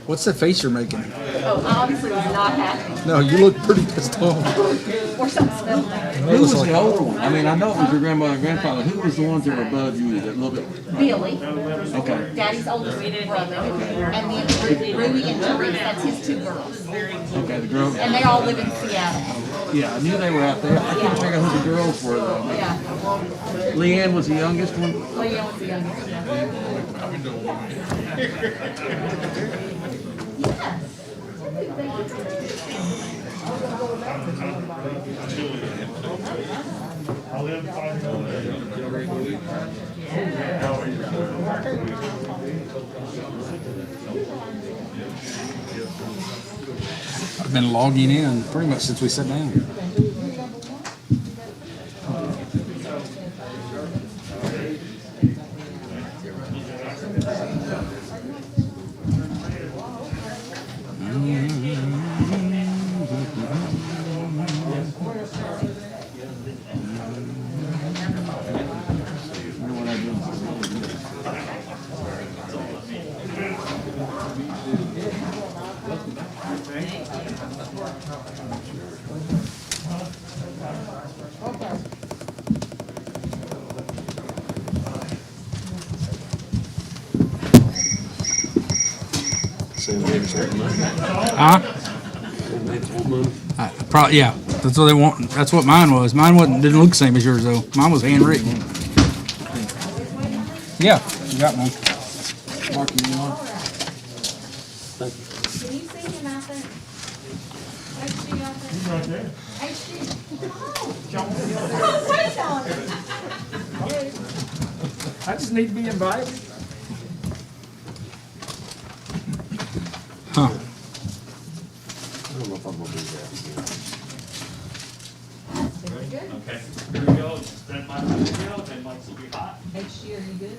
What's that face you're making? Oh, I obviously was not happy. No, you look pretty pissed off. Or something smelled like it. Who was the older one? I mean, I know it was your grandmother and grandfather. Who was the ones that were above you that little bit? Billy, Okay. Daddy's oldest brother, and then Ruby and Therese, that's his two girls. Okay, the girl. And they all live in Seattle. Yeah, I knew they were out there. I couldn't figure out who the girls were though. Yeah. Leanne was the youngest one. Leah was the youngest. I've been logging in pretty much since we sat down. Huh? Probably, yeah. That's what they want. That's what mine was. Mine didn't look the same as yours though. Mine was handwritten. Yeah, you got one. Mark, you on? Can you see him out there? HD out there? He's right there. HD. Oh! I just need to be invited. Huh. I don't know if I'm gonna do that. Okay, here we go. Stand by for the video, then lights will be hot. HD, are you good?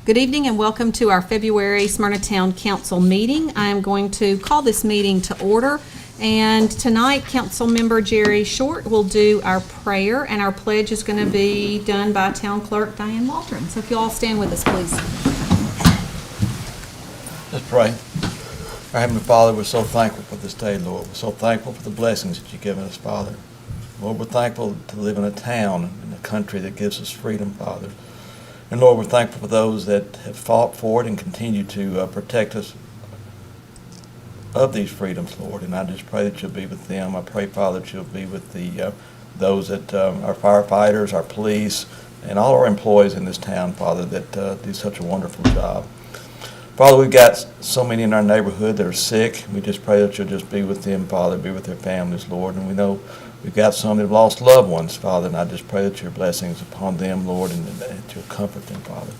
Good evening and welcome to our February Smyrna Town Council meeting. I am going to call this meeting to order. And tonight, Council Member Jerry Short will do our prayer, and our pledge is going to be done by Town Clerk Diane Waldron. So if you all stand with us, please. Let's pray. Our Heavenly Father, we're so thankful for this day, Lord. We're so thankful for the blessings that you've given us, Father. Lord, we're thankful to live in a town, in a country that gives us freedom, Father. And Lord, we're thankful for those that have fought for it and continue to protect us of these freedoms, Lord. And I just pray that you'll be with them. I pray, Father, that you'll be with those that our firefighters, our police, and all our employees in this town, Father, that do such a wonderful job. Father, we've got so many in our neighborhood that are sick. We just pray that you'll just be with them, Father, be with their families, Lord. And we know we've got some that have lost loved ones, Father, and I just pray that your blessings upon them, Lord, and that you'll comfort them, Father.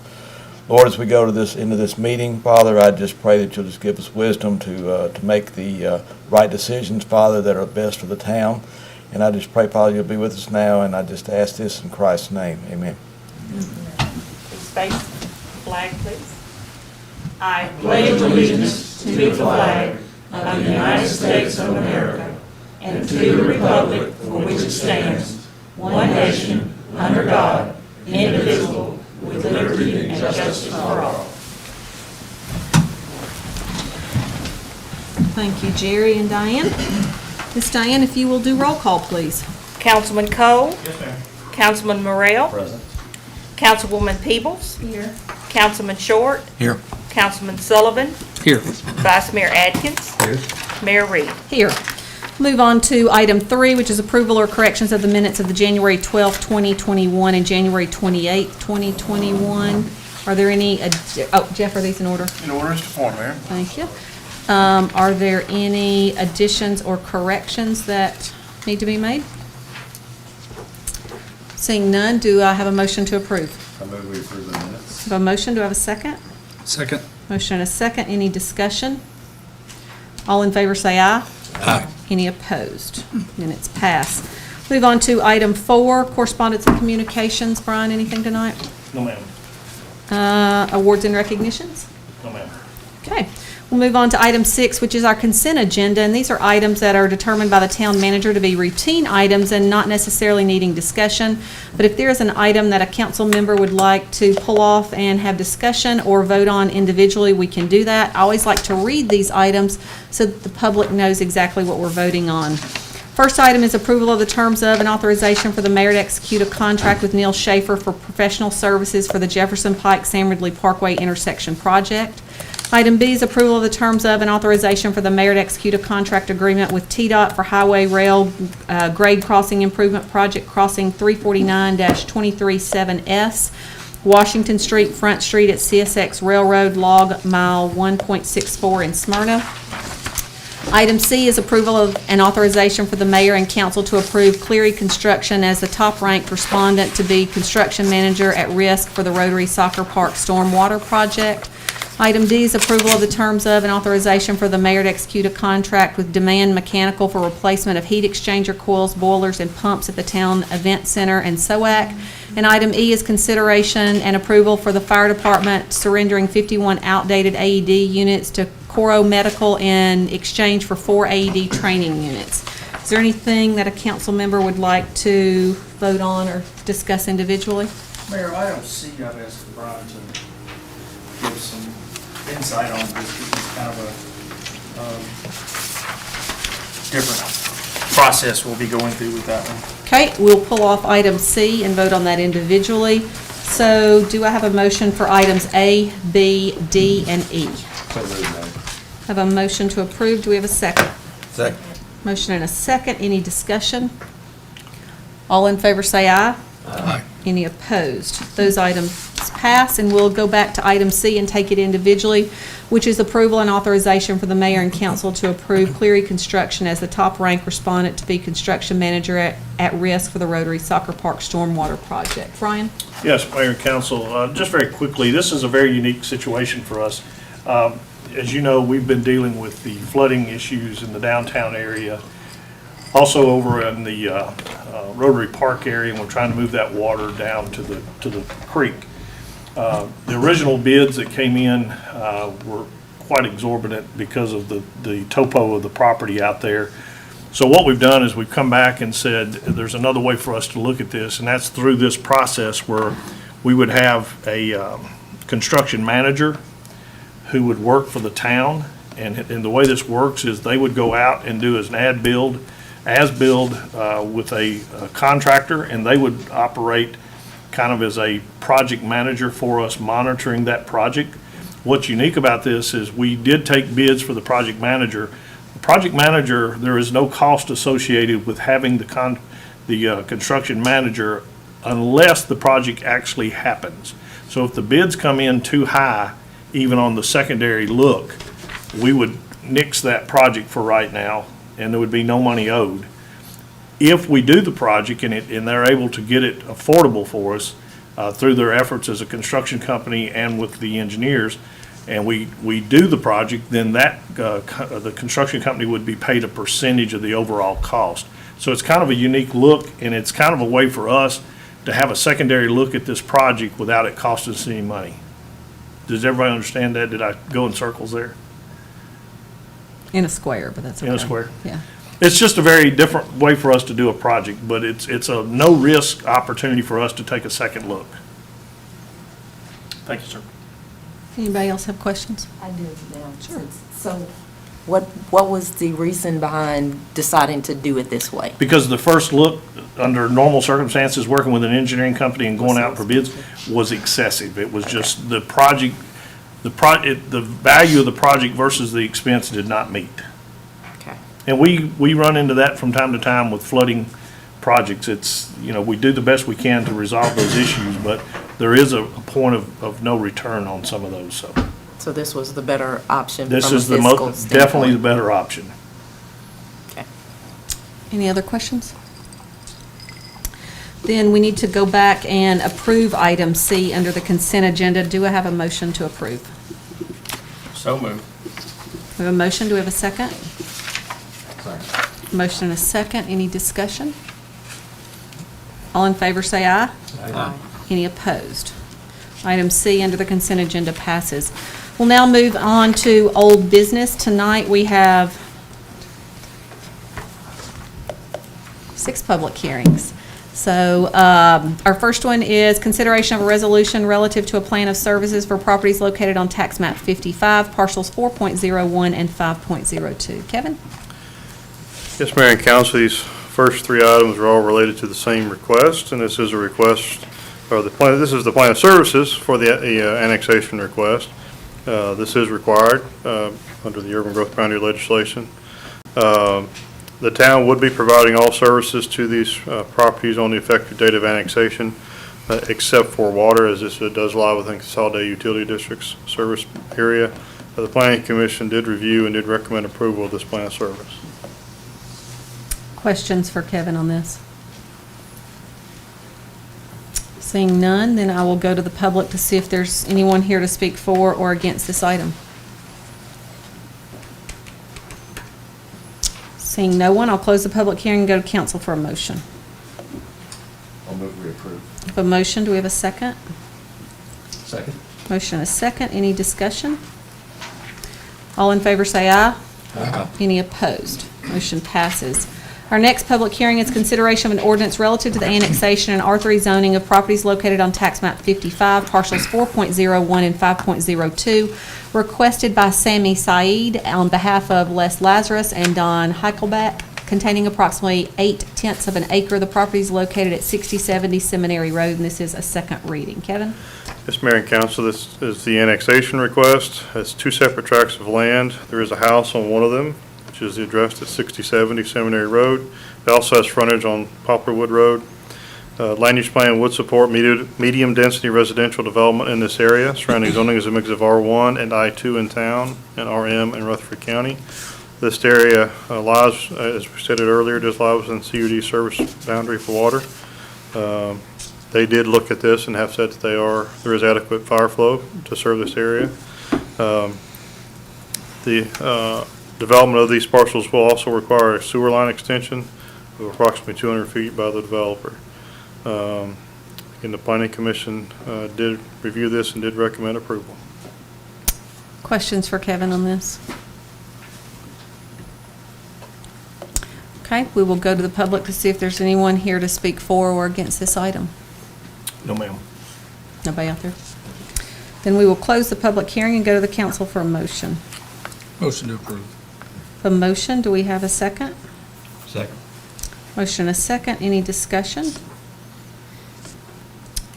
Lord, as we go to into this meeting, Father, I just pray that you'll just give us wisdom to make the right decisions, Father, that are best for the town. And I just pray, Father, you'll be with us now, and I just ask this in Christ's name. Amen. Please face the flag, please. I pledge allegiance to the flag of the United States of America and to the republic for which it stands, one nation, under God, indivisible, with liberty and justice for all. Thank you, Jerry and Diane. Miss Diane, if you will do roll call, please. Councilman Cole. Yes, ma'am. Councilman Morrell. Present. Councilwoman Peebles. Here. Councilman Short. Here. Councilman Sullivan. Here. Vice Mayor Adkins. Mayor Reed. Here. Move on to item 3, which is approval or corrections of the minutes of the January 12th, 2021 and January 28th, 2021. Are there any, Jeff, are these in order? In order to form, Mayor. Thank you. Are there any additions or corrections that need to be made? Seeing none, do I have a motion to approve? I move we approve the minutes. Have a motion, do I have a second? Second. Motion and a second, any discussion? All in favor say aye. Aye. Any opposed? Minutes pass. Move on to item 4, correspondence and communications. Brian, anything tonight? No, ma'am. Awards and recognitions? No, ma'am. Okay. We'll move on to item 6, which is our consent agenda, and these are items that are determined by the town manager to be routine items and not necessarily needing discussion. But if there is an item that a council member would like to pull off and have discussion or vote on individually, we can do that. I always like to read these items so that the public knows exactly what we're voting on. First item is approval of the terms of and authorization for the mayor to execute a contract with Neil Schaefer for professional services for the Jefferson Pike San Ridley Parkway intersection project. Item B is approval of the terms of and authorization for the mayor to execute a contract agreement with TDOT for highway rail grade crossing improvement project crossing 349-237S, Washington Street, Front Street at CSX Railroad, log mile 1.64 in Smyrna. Item C is approval of an authorization for the mayor and council to approve Cleary Construction as the top-ranked respondent to be construction manager at risk for the Rotary Soccer Park Stormwater Project. Item D is approval of the terms of and authorization for the mayor to execute a contract with Demand Mechanical for replacement of heat exchanger coils, boilers, and pumps at the town event center and SOAC. And item E is consideration and approval for the fire department surrendering 51 outdated AED units to Coro Medical in exchange for 4 AED training units. Is there anything that a council member would like to vote on or discuss individually? Mayor, item C, I've asked Brian to give some insight on this. It's kind of a different process we'll be going through with that one. Okay, we'll pull off item C and vote on that individually. So do I have a motion for items A, B, D, and E? So moved, Mayor. Have a motion to approve. Do we have a second? Second. Motion and a second. Any discussion? All in favor say aye. Aye. Any opposed? Those items pass, and we'll go back to item C and take it individually, which is approval and authorization for the mayor and council to approve Cleary Construction as the top-ranked respondent to be construction manager at risk for the Rotary Soccer Park Stormwater Project. Brian? Yes, Mayor and Council, just very quickly, this is a very unique situation for us. As you know, we've been dealing with the flooding issues in the downtown area, also over in the Rotary Park area, and we're trying to move that water down to the creek. The original bids that came in were quite exorbitant because of the topo of the property out there. So what we've done is we've come back and said there's another way for us to look at this, and that's through this process where we would have a construction manager who would work for the town, and the way this works is they would go out and do as build with a contractor, and they would operate kind of as a project manager for us, monitoring that project. What's unique about this is we did take bids for the project manager. The project manager, there is no cost associated with having the construction manager unless the project actually happens. So if the bids come in too high, even on the secondary look, we would nix that project for right now, and there would be no money owed. If we do the project and they're able to get it affordable for us through their efforts as a construction company and with the engineers, and we do the project, then the construction company would be paid a percentage of the overall cost. So it's kind of a unique look, and it's kind of a way for us to have a secondary look at this project without it costing us any money. Does everybody understand that? Did I go in circles there? In a square, but that's okay. In a square? Yeah. It's just a very different way for us to do a project, but it's a no-risk opportunity for us to take a second look. Thank you, sir. Anybody else have questions? I do now. Sure. So what was the reason behind deciding to do it this way? Because the first look, under normal circumstances, working with an engineering company and going out for bids was excessive. It was just the project, the value of the project versus the expense did not meet. Okay. And we run into that from time to time with flooding projects. It's, we do the best we can to resolve those issues, but there is a point of no return on some of those, so. So this was the better option from a This is the fiscal most, definitely the standpoint? better option. Okay. Any other questions? Then we need to go back and approve item C under the consent agenda. Do I have a motion to approve? So moved. We have a motion. Do we have a second? Second. Motion and a second. Any discussion? All in favor, say aye. Aye. Any opposed? Item C under the consent agenda passes. We'll now move on to old business. Tonight, we have 6 public hearings. So our first one is consideration of a resolution relative to a plan of services for properties located on tax map 55, parcels 4.01 and 5.02. Kevin? Yes, Mayor and Council, these first 3 items are all related to the same request, and this is a request, or the plan, this is the plan of services for the annexation request. This is required under the urban growth boundary legislation. The town would be providing all services to these properties on the effective date of annexation, except for water, as this does lie within Consolidated Utility District's service area. The Planning Commission did review and did recommend approval of this plan of service. Questions for Kevin on this? Seeing none, then I will go to the public to see if there's anyone here to speak for or against this item. Seeing no one, I'll close the public hearing and go to council for a motion. I'll move we approve. A motion, do we have a second? Second. Motion and a second, any discussion? All in favor say aye. Aye. Any opposed? Motion passes. Our next public hearing is consideration of an ordinance relative to the annexation and R3 zoning of properties located on tax map 55, parcels 4.01 and 5.02, requested by Sammy Said on behalf of Les Lazarus and Don Heichelbach, containing approximately 8/10 of an acre. The property is located at 6070 Seminary Road, and this is a second reading. Kevin? Yes, Mayor and Council, this is the annexation request. It's 2 separate tracts of land. There is a house on one of them, which is addressed at 6070 Seminary Road. It also has frontage on Poplarwood Road. Land use plan would support medium-density residential development in this area. Surrounding zoning is a mix of R1 and I2 in town, and RM in Rutherford County. This area lies, as we stated earlier, does lie within CUD service boundary for water. They did look at this and have said that there is adequate fire flow to serve this area. The development of these parcels will also require a sewer line extension of approximately 200 feet by the developer. Again, the Planning Commission did review this and did recommend approval. Questions for Kevin on this? Okay, we will go to the public to see if there's anyone here to speak for or against this item. No, ma'am. Nobody out there? Then we will close the public hearing and go to the council for a motion. Motion to approve. A motion, do we have a second? Second. Motion and a second, any discussion?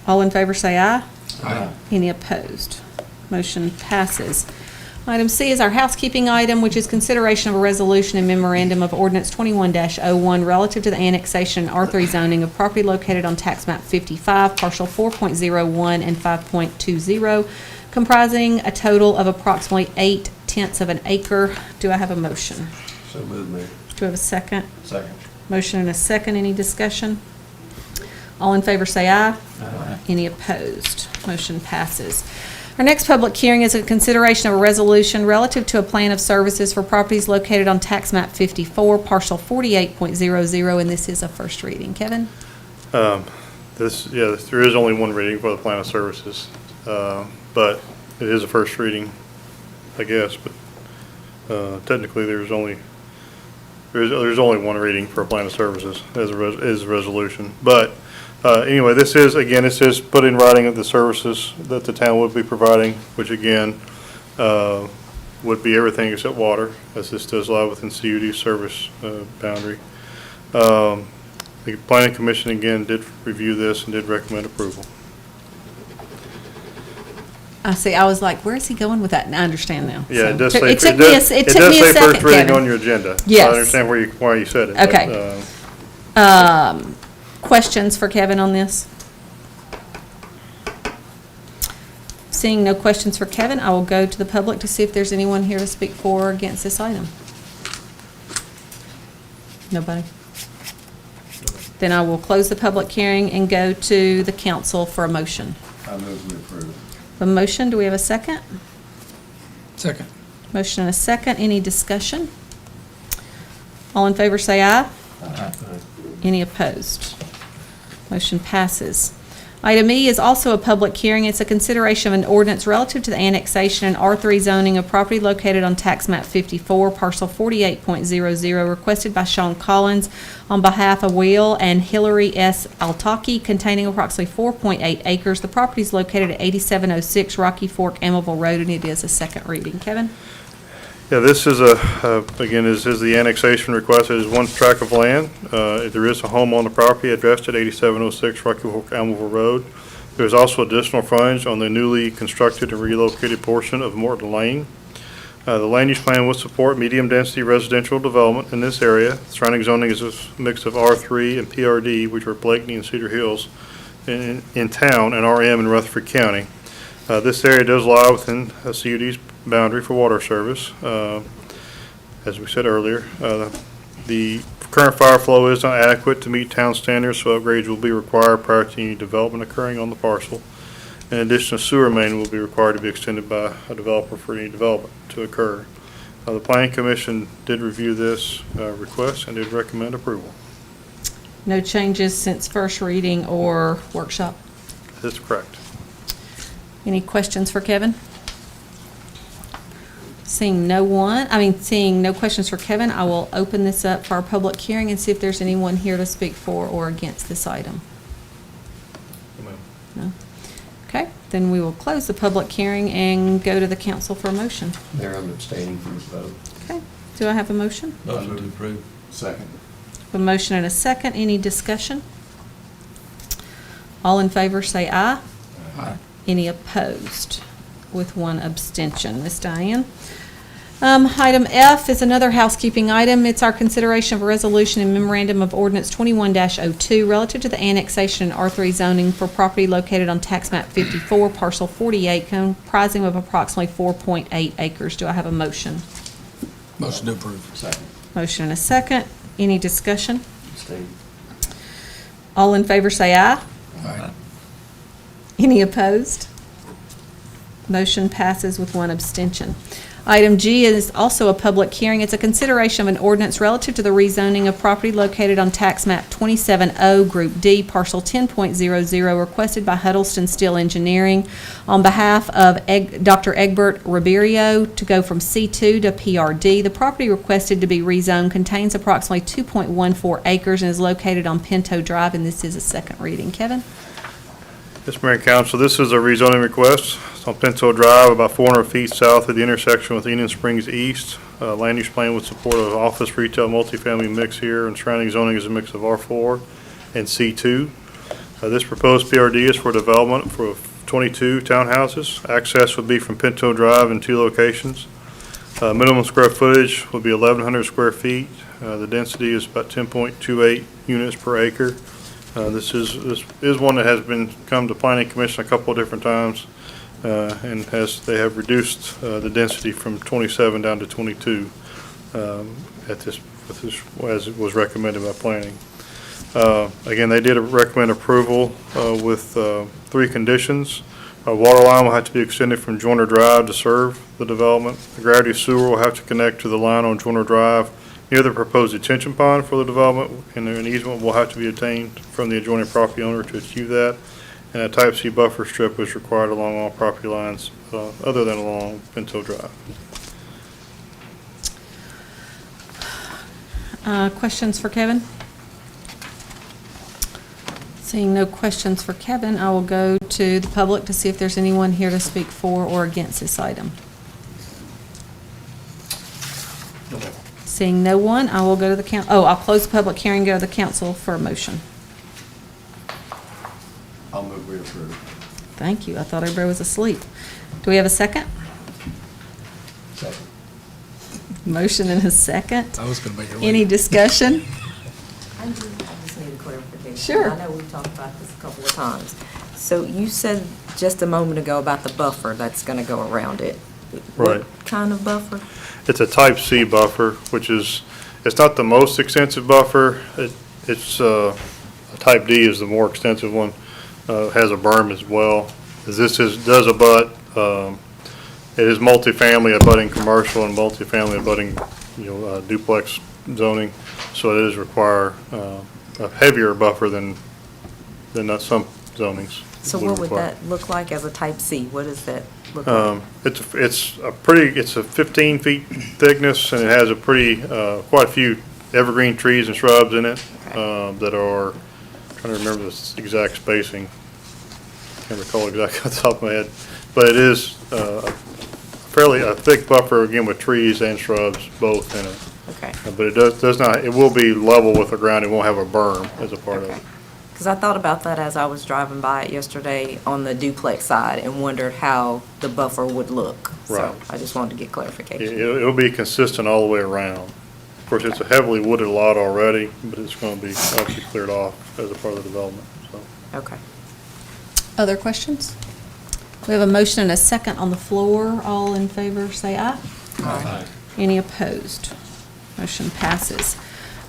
All in favor say aye. Aye. Any opposed? Motion passes. Item C is our housekeeping item, which is consideration of a resolution and memorandum of ordinance 21-01 relative to the annexation and R3 zoning of property located on tax map 55, parcel 4.01 and 5.20, comprising a total of approximately 8/10 of an acre. Do I have a motion? So move, Mayor. Do I have a second? Second. Motion and a second. Any discussion? All in favor say aye. Aye. Any opposed? Motion passes. Our next public hearing is a consideration of a resolution relative to a plan of services for properties located on tax map 54, parcel 48.00, and this is a first reading. Kevin? There is only one reading for the plan of services, but it is a first reading, I guess, but technically there's only one reading for a plan of services as a resolution. But anyway, this is put in writing of the services that the town would be providing, which again would be everything except water, as this does lie within CUD service boundary. The Planning Commission again did review this and did recommend approval. I see. I was like, where is he going with that? And I understand now. Yeah, it So, does say, it took me a second, first reading Kevin. on your agenda. Yes. I understand why you said it. Okay. But, Questions for Kevin on this? Seeing no questions for Kevin, I will go to the public to see if there's anyone here to speak for or against this item. Nobody? Then I will close the public hearing and go to the council for a motion. I move we approve. A motion, do we have a second? Second. Motion and a second, any discussion? All in favor say aye. Aye. Any opposed? Motion passes. Item E is also a public hearing. It's a consideration of an ordinance relative to the annexation and R3 zoning of property located on tax map 54, parcel 48.00, requested by Sean Collins on behalf of Will and Hillary S. Altaki, containing approximately 4.8 acres. The property is located at 8706 Rocky Fork, Amable Road, and it is a second reading. Kevin? Yeah, this is again, this is the annexation request. It is one tract of land. There is a home on the property addressed at 8706 Rocky Fork, Amable Road. There's also additional frontage on the newly constructed and relocated portion of Morton Lane. The land use plan would support medium-density residential development in this area. Surrounding zoning is a mix of R3 and PRD, which are Blakeney and Cedar Hills in town, and RM in Rutherford County. This area does lie within a CUD's boundary for water service. As we said earlier, the current fire flow is not adequate to meet town standards, so upgrades will be required prior to any development occurring on the parcel. In addition, a sewer main will be required to be extended by a developer for any development to occur. The Planning Commission did review this request and did recommend approval. No changes since first reading or workshop. That's correct. Any questions for Kevin? Seeing no questions for Kevin, I will open this up for our public hearing and see if there's anyone here to speak for or against this item. No? Okay, then we will close the public hearing and go to the council for a motion. Mayor, I'm abstaining from this vote. Okay, do I have a motion? Motion to approve. Second. A motion and a second. Any discussion? All in favor say aye. Aye. Any opposed? With one abstention. Ms. Diane? Item F is another housekeeping item. It's our consideration of a resolution and memorandum of ordinance 21-02 relative to the annexation and R3 zoning for property located on tax map 54, parcel 48, comprising of approximately 4.8 acres. Do I have a motion? Motion to approve. Second. Motion and a second. Any discussion? Abstain. All in favor say aye. Aye. Any opposed? Motion passes with one abstention. Item G is also a public hearing. It's a consideration of an ordinance relative to the rezoning of property located on tax map 27O, Group D, parcel 10.00, requested by Huddleston Steel Engineering on behalf of Dr. Egbert Ribeiro to go from C2 to PRD. The property requested to be rezoned contains approximately 2.14 acres and is located on Pinto Drive, and this is a second reading. Kevin? Yes, Mayor and Council, this is a rezoning request. It's on Pinto Drive, about 400 feet south of the intersection with Enon Springs East. Land use plan would support an office, retail, multifamily mix here, and surrounding zoning is a mix of R4 and C2. This proposed PRD is for development for 22 townhouses. Access would be from Pinto Drive in 2 locations. Minimum square footage will be 1,100 square feet. The density is about 10.28 units per acre. This is one that has come to Planning Commission a couple of different times, and they have reduced the density from 27 down to 22 as it was recommended by Planning. Again, they did recommend approval with 3 conditions. A water line will have to be extended from Joyner Drive to serve the development. The gravity sewer will have to connect to the line on Joyner Drive near the proposed detention pond for the development, and an easement will have to be obtained from the adjoining property owner to achieve that. And a type C buffer strip is required along all property lines other than along Pinto Drive. Questions for Kevin? Seeing no questions for Kevin, I will go to the public to see if there's anyone here to speak for or against this item. Seeing no one, I will go to the I'll close the public hearing, go to the council for a motion. I'll move we approve. Thank you. I thought everybody was asleep. Do we have a second? Second. Motion and a second. I was gonna make it. Any discussion? I just need a clarification. Sure. I know we've talked about this a couple of times. So you said just a moment ago about the buffer that's going to go around it. Right. What kind of buffer? It's a type C buffer, which is, it's not the most extensive buffer. It's a type D is the more extensive one. Has a berm as well. Does abut, it is multifamily abutting commercial and multifamily abutting, duplex zoning. So it does require a heavier buffer than than some zonings. So what would require. that look like as a type C? What does that look like? It's a 15 feet thickness, and it has a quite a few evergreen trees and shrubs in it, that are, trying to remember the exact spacing. Can't recall exactly off the top of my head, but it is, a thick buffer, again, with trees and shrubs both in it. Okay. But it does not, it will be level with the ground. It won't have a berm as a part of it. Because I thought about that as I was driving by it yesterday on the duplex side and wondered how the buffer would look. So Right. I just wanted to get clarification. It'll be consistent all the way around. Of course, it's a heavily wooded lot already, but it's going to be obviously cleared off as a part of the development, so. Okay. Other questions? We have a motion and a second on the floor. All in favor, say aye. Aye. Any opposed? Motion passes.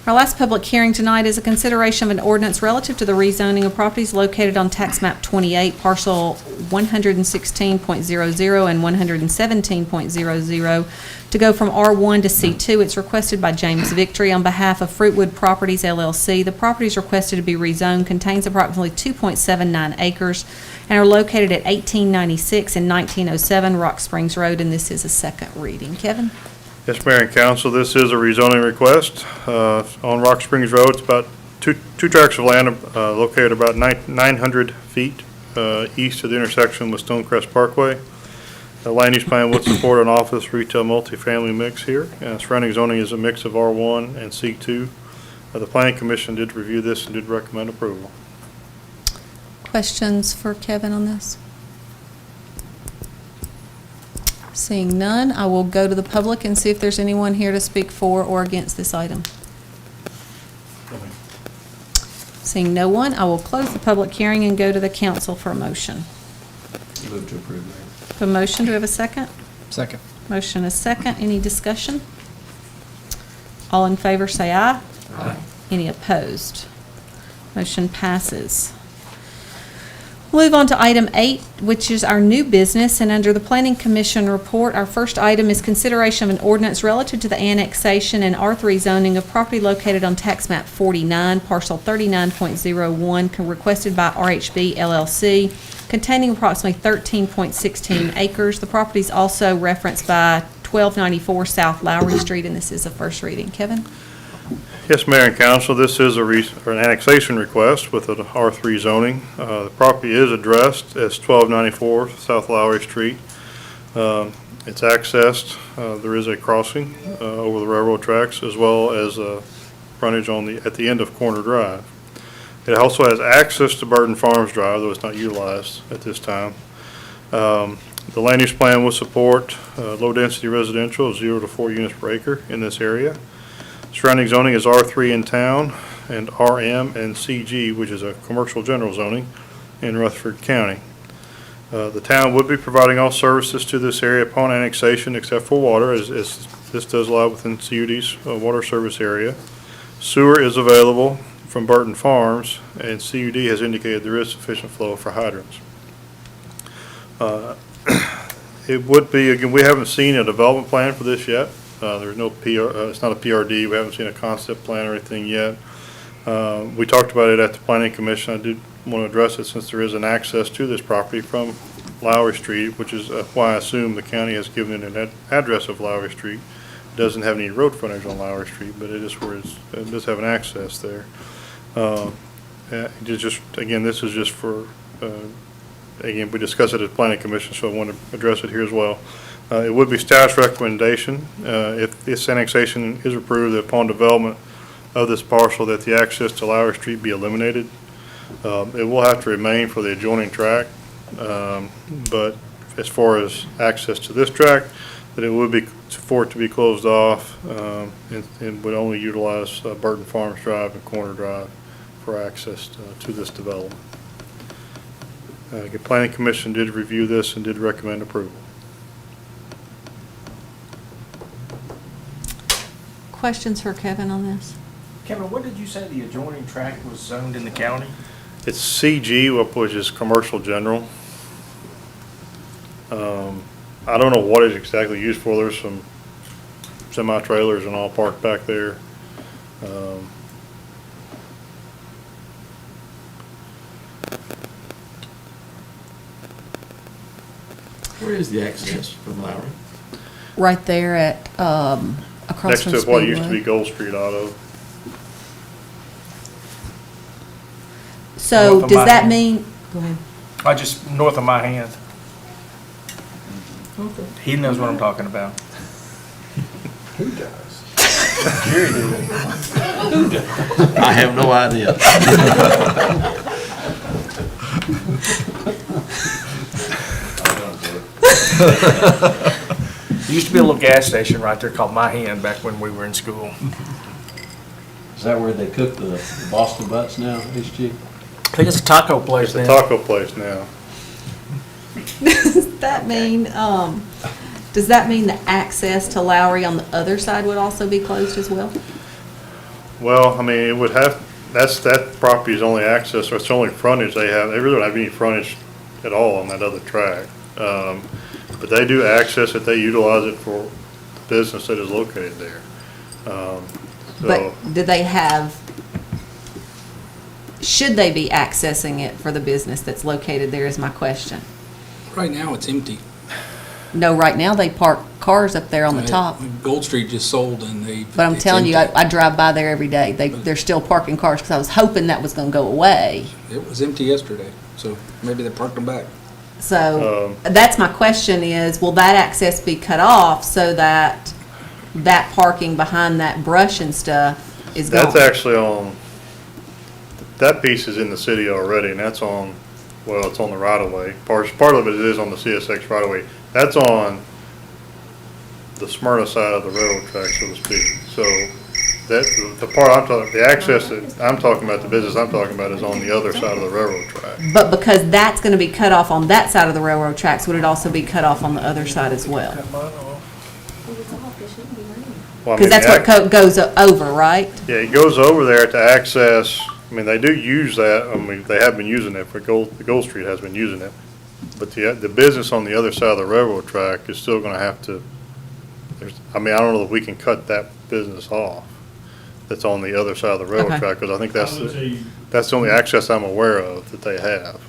Our last public hearing tonight is a consideration of an ordinance relative to the rezoning of properties located on tax map 28, parcel 116.00 and 117.00 to go from R1 to C2. It's requested by James Victory on behalf of Fruitwood Properties LLC. The properties requested to be rezoned contains approximately 2.79 acres and are located at 1896 and 1907 Rock Springs Road, and this is a second reading. Kevin? Yes, Mayor and Council, this is a rezoning request on Rock Springs Road. It's about two tracts of land located about 900 feet east of the intersection with Stonecrest Parkway. The land use plan would support an office, retail, multifamily mix here. Surrounding zoning is a mix of R1 and C2. The Planning Commission did review this and did recommend approval. Questions for Kevin on this? Seeing none, I will go to the public and see if there's anyone here to speak for or against this item. Seeing no one, I will close the public hearing and go to the council for a motion. Move to approve, Mayor. A motion, do we have a second? Second. Motion is second. Any discussion? All in favor say aye. Aye. Any opposed? Motion passes. We'll move on to item 8, which is our new business, and under the Planning Commission report, our first item is consideration of an ordinance relative to the annexation and R3 zoning of property located on tax map 49, parcel 39.01, requested by RHB LLC, containing approximately 13.16 acres. The property is also referenced by 1294 South Lowry Street, and this is a first reading. Kevin? Yes, Mayor and Council, this is an annexation request with an R3 zoning. The property is addressed as 1294 South Lowry Street. It's accessed, there is a crossing over the railroad tracks, as well as frontage at the end of Corner Drive. It also has access to Burton Farms Drive, though it's not utilized at this time. The land use plan will support low-density residential of 0 to 4 units per acre in this area. Surrounding zoning is R3 in town and RM and CG, which is a commercial general zoning in Rutherford County. The town would be providing all services to this area upon annexation except for water, as this does lie within CUD's water service area. Sewer is available from Burton Farms, and CUD has indicated there is sufficient flow for hydrants. It would be, again, we haven't seen a development plan for this yet. There's no it's not a PRD. We haven't seen a concept plan or anything yet. We talked about it at the Planning Commission. I did want to address it since there is an access to this property from Lowry Street, which is why I assume the county has given it an address of Lowry Street. It doesn't have any road frontage on Lowry Street, but it is where it does have an access there. Again, this is just for, again, we discussed it at the Planning Commission, so I want to address it here as well. It would be staff's recommendation, if this annexation is approved, that upon development of this parcel, that the access to Lowry Street be eliminated. It will have to remain for the adjoining tract, but as far as access to this tract, that it would be for it to be closed off, and would only utilize Burton Farms Drive and Corner Drive for access to this development. The Planning Commission did review this and did recommend approval. Questions for Kevin on this? Kevin, what did you say the adjoining tract was zoned in the county? It's CG, which is commercial general. I don't know what it's exactly used for. There's some semi-trailers and all parked back there. Where is the access from Lowry? Right there at, across Next from to what used to Speedway. be Gold Street Auto. So North of does my that hand. mean, go ahead. I just, north of my hand. He knows what I'm talking about. Who does? Jerry did. I have no idea. There used to be a little gas station right there called My Hand back when we were in school. Is that where they cook the Boston butts now, HG? I think it's a taco place It's a now. taco place now. Does that mean, does that mean the access to Lowry on the other side would also be closed as well? Well, I mean, it would have, that property's only access, or it's the only frontage they have. They really don't have any frontage at all on that other track. But they do access it, they utilize it for the business that is located there. So, But do they have, should they be accessing it for the business that's located there is my question. Right now, it's empty. No, right now they park cars up there on the top. Gold Street just sold and they. But I'm it's telling you, empty. I drive by there every day. They're still parking cars because I was hoping that was gonna go away. It was empty yesterday, so maybe they parked them back. So that's my question is, will that access be cut off so that that parking behind that brush and stuff is gone? that's actually on, that piece is in the city already, and that's on, well, it's on the right of way. Part of it is on the CSX right of way. That's on the Smyrna side of the railroad track, so to speak. So that, the part I'm talking, the access that I'm talking about, the business I'm talking about is on the other side of the railroad track. But because that's gonna be cut off on that side of the railroad tracks, would it also be cut off on the other side as well? Well, I Because mean, that's what goes over, right? Yeah, it goes over there to access, I mean, they do use that, I mean, they have been using it for the Gold Street has been using it. But the business on the other side of the railroad track is still gonna have to, I mean, I don't know if we can cut that business off that's on the other side of the railroad Okay. track, because I think that's, I would tell you, that's the only access I'm aware of that they have.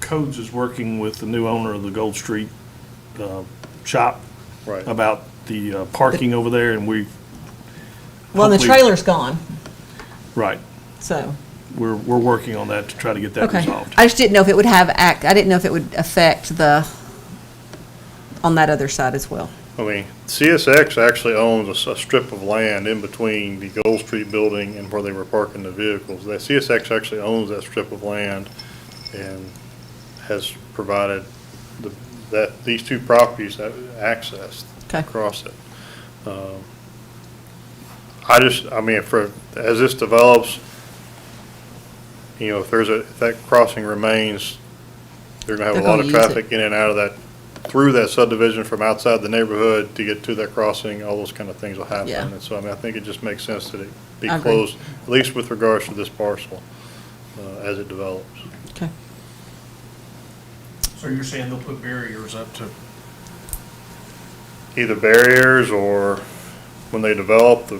Codes is working with the new owner of the Gold Street shop Right. about the parking over there, and we, Well, the Hopefully- trailer's gone, right, so, we're working on that to try to get that okay. resolved. I just didn't know if it would I didn't know if it would affect on that other side as well. I mean, CSX actually owns a strip of land in between the Gold Street building and where they were parking the vehicles. The CSX actually owns that strip of land and has provided these two properties have access Okay. across it. I mean, as this develops, you know, if that crossing remains, they're gonna have a They're lot gonna of use it. traffic in and out of that, through that subdivision from outside the neighborhood to get to that crossing, all those kind of things will happen. Yeah. And so, I mean, I think it just makes sense that it be I agree. closed, at least with regards to this parcel, as it develops. Okay. So you're saying they'll put barriers up to? Either barriers or when they develop,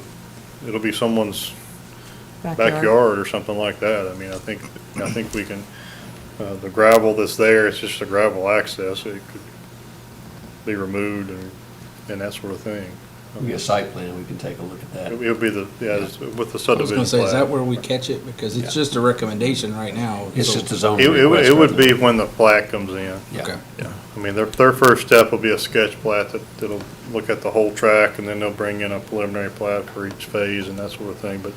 it'll be someone's backyard or something like that. I mean, I think we can, the gravel that's there, it's just a gravel access. It could be removed and that sort of thing. We get a site plan, we can take a look at that. It'll be with the I was subdivision gonna say, is that plat. where we catch it? Because it's Yeah. just a recommendation right now. It's so- just a zoning It request. would right be now. when the plat comes in. Yeah. Okay. Yeah, I mean, their first step will be a sketch plat that'll look at the whole track, and then they'll bring in a preliminary plat for each phase and that sort of thing, but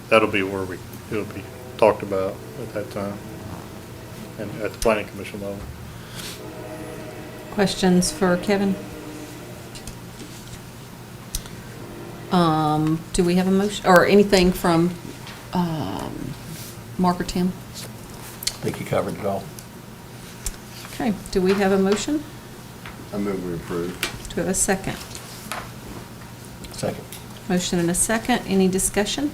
that'll be where it'll be talked about at that time, and at the planning commission level. Questions for Kevin? Do we have a motion, or anything from, Mark or Tim? I think you covered it all. Okay, do we have a motion? I move we approve. Do we have a second? Second. Motion and a second, any discussion?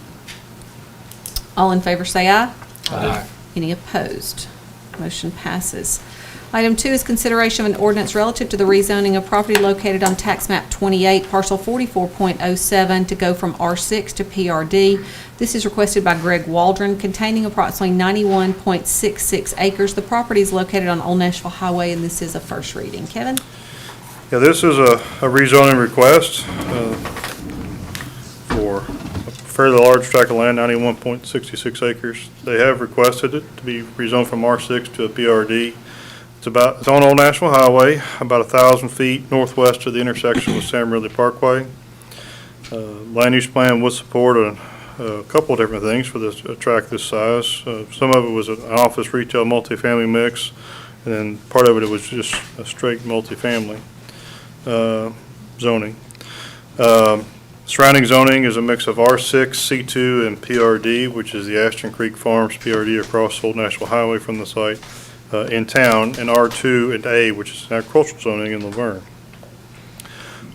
All in favor say aye. Aye. Any opposed? Motion passes. Item 2 is consideration of an ordinance relative to the rezoning of property located on tax map 28, parcel 44.07, to go from R6 to PRD. This is requested by Greg Waldron, containing approximately 91.66 acres. The property is located on Old Nashville Highway, and this is a first reading. Kevin? Yeah, this is a rezoning request for a fairly large tract of land, 91.66 acres. They have requested it to be rezoned from R6 to a PRD. It's on Old Nashville Highway, about 1,000 feet northwest of the intersection with Sam Ridley Parkway. Land use plan would support a couple of different things for this, a tract this size. Some of it was an office, retail, multifamily mix, and then part of it was just a straight multifamily zoning. Surrounding zoning is a mix of R6, C2, and PRD, which is the Ashton Creek Farms PRD across Old Nashville Highway from the site in town, and R2 and A, which is agricultural zoning in Laverne.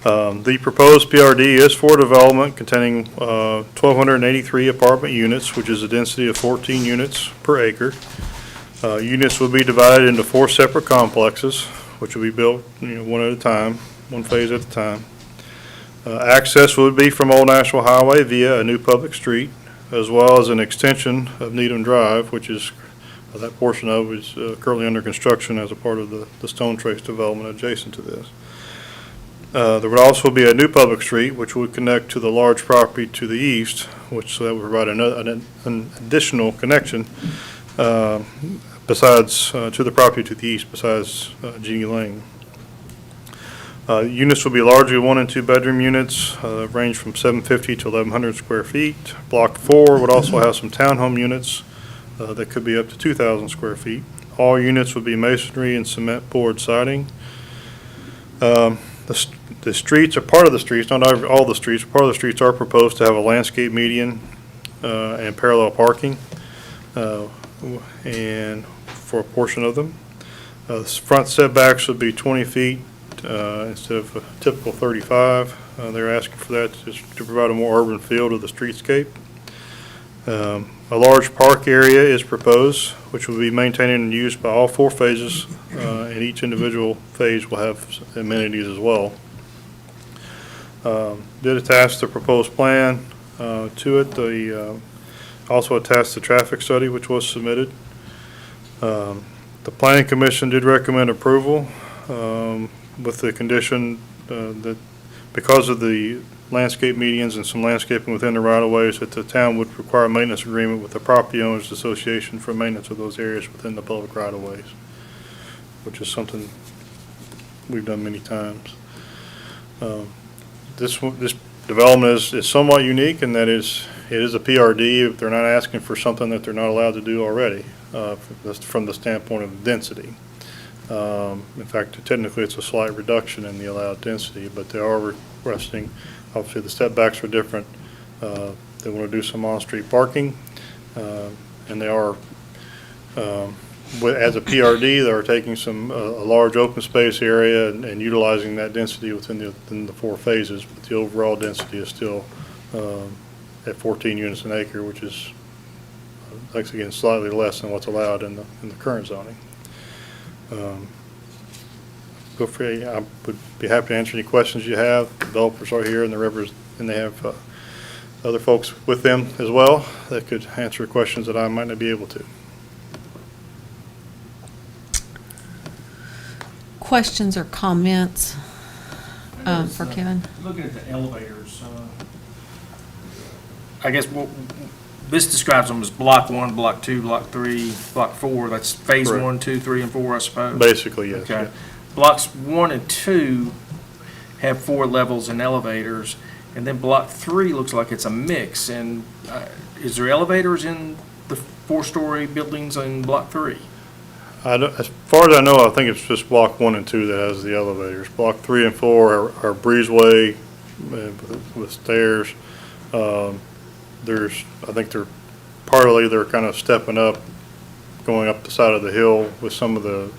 The proposed PRD is for development containing 1,283 apartment units, which is a density of 14 units per acre. Units will be divided into 4 separate complexes, which will be built, one at a time, one phase at a time. Access would be from Old Nashville Highway via a new public street, as well as an extension of Needham Drive, which is that portion of it is currently under construction as a part of the Stone Trace development adjacent to this. There would also be a new public street which would connect to the large property to the east, which that would provide an additional connection besides to the property to the east besides Genie Lane. Units will be largely 1 and 2 bedroom units, range from 750 to 1,100 square feet. Block 4 would also have some townhome units that could be up to 2,000 square feet. All units would be masonry and cement board siding. The streets are part of the streets, not all the streets, part of the streets are proposed to have a landscape median and parallel parking and for a portion of them. The front setbacks would be 20 feet instead of a typical 35. They're asking for that just to provide a more urban feel to the streetscape. A large park area is proposed, which will be maintained and used by all 4 phases, and each individual phase will have amenities as well. Did attach the proposed plan to it. They also attached the traffic study, which was submitted. The Planning Commission did recommend approval with the condition that because of the landscape medians and some landscaping within the right-of-ways, that the town would require a maintenance agreement with the Property Owners Association for maintenance of those areas within the public right-of-ways, which is something we've done many times. This development is somewhat unique in that it is a PRD. They're not asking for something that they're not allowed to do already from the standpoint of density. In fact, technically it's a slight reduction in the allowed density, but they are requesting, obviously the setbacks are different. They want to do some on-street parking, and they are, as a PRD, they are taking a large open space area and utilizing that density within the 4 phases, but the overall density is still at 14 units an acre, which is, again, slightly less than what's allowed in the current zoning. Feel free. I would be happy to answer any questions you have. Developers are here, and they have other folks with them as well that could answer questions that I might not be able to. Questions or comments for Kevin? Looking at the elevators, I guess this describes them as block 1, block 2, block 3, block 4. That's phase Correct. 1, 2, 3, and 4, I suppose. Basically, yes. Okay. Yeah. Blocks 1 and 2 have 4 levels and elevators, and then block 3 looks like it's a mix. And is there elevators in the 4-story buildings in block 3? As far as I know, I think it's just block 1 and 2 that has the elevators. Block 3 and 4 are breezeway with stairs. I think they're kind of stepping up, going up the side of the hill with some of the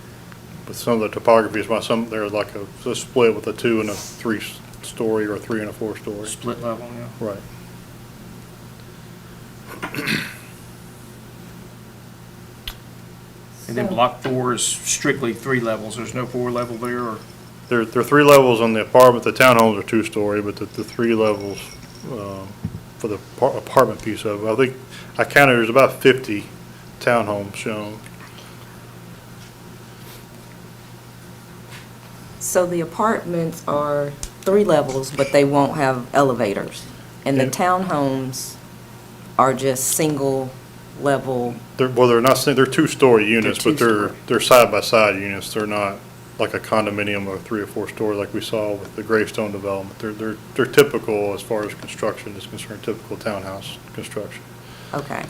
topographies. They're like a split with a 2 and a 3-story or a 3 and a 4-story. Split level, yeah. Right. And then So- block 4 is strictly 3 levels. There's no 4 level there, or? There are 3 levels on the apartment. The townhomes are 2-story, but the 3 levels for the apartment piece of it. I think, I counted, there's about 50 townhomes shown. So the apartments are 3 levels, but they won't have elevators. And the Yeah. townhomes are just single level. They're 2-story units, but two-story. they're side-by-side units. They're not like a condominium of 3 or 4 story like we saw with the Greystone development. They're typical as far as construction is concerned, typical townhouse construction, Okay.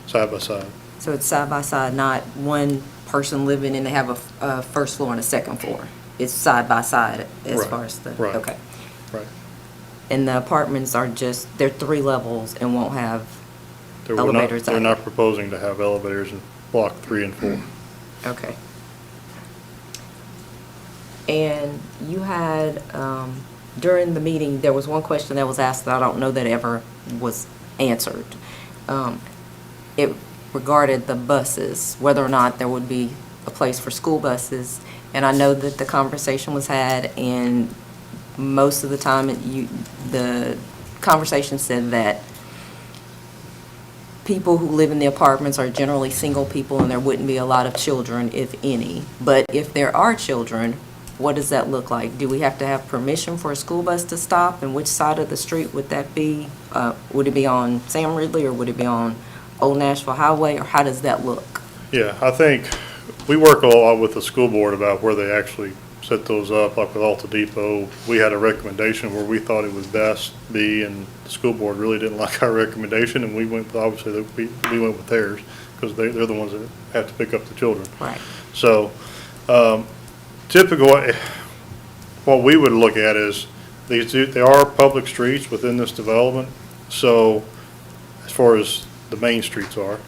side-by-side. So it's side by side, not one person living and they have a first floor and a second floor. It's side by side as Right, far as the, right. okay. Right. And the apartments are just, they're 3 levels and won't have They're elevators. They're not proposing to have elevators in block 3 and 4. Okay. And you had, during the meeting, there was one question that was asked that I don't know that ever was answered. It regarded the buses, whether or not there would be a place for school buses. And I know that the conversation was had, and most of the time, the conversation said that people who live in the apartments are generally single people, and there wouldn't be a lot of children, if any. But if there are children, what does that look like? Do we have to have permission for a school bus to stop? And which side of the street would that be? Would it be on Sam Ridley, or would it be on Old Nashville Highway, or how does that look? Yeah, I think we work a lot with the school board about where they actually set those up, like with Alta Depot. We had a recommendation where we thought it would best be, and the school board really didn't like our recommendation, and we went, obviously, we went with theirs, because they're the ones that have to pick up the children. Right. So, typical, what we would look at is, they are public streets within this development, so, as far as the main streets are,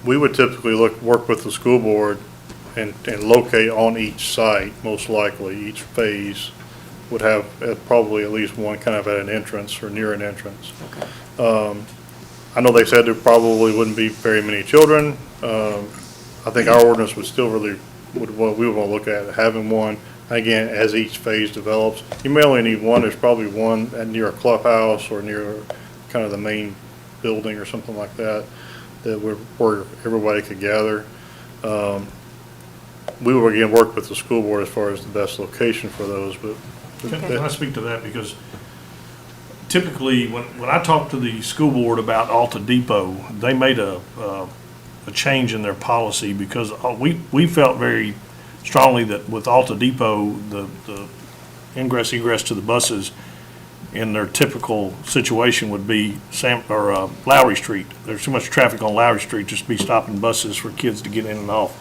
we would typically work with the school board and locate on each site, most likely, each phase would have probably at least one kind of at an entrance or near an entrance. Okay. I know they said there probably wouldn't be very many children. I think our ordinance would still really, we would want to look at having one, again, as each phase develops. You may only need one. There's probably one near a clubhouse or near kind of the main building or something like that, where everybody could gather. We will again work with the school board as far as the best location for those, but. Can I speak to that? Because typically, when I talk to the school board about Alta Depot, they made a change in their policy, because we felt very strongly that with Alta Depot, the ingress egress to the buses in their typical situation would be Lowry Street. There's too much traffic on Lowry Street just to be stopping buses for kids to get in and off.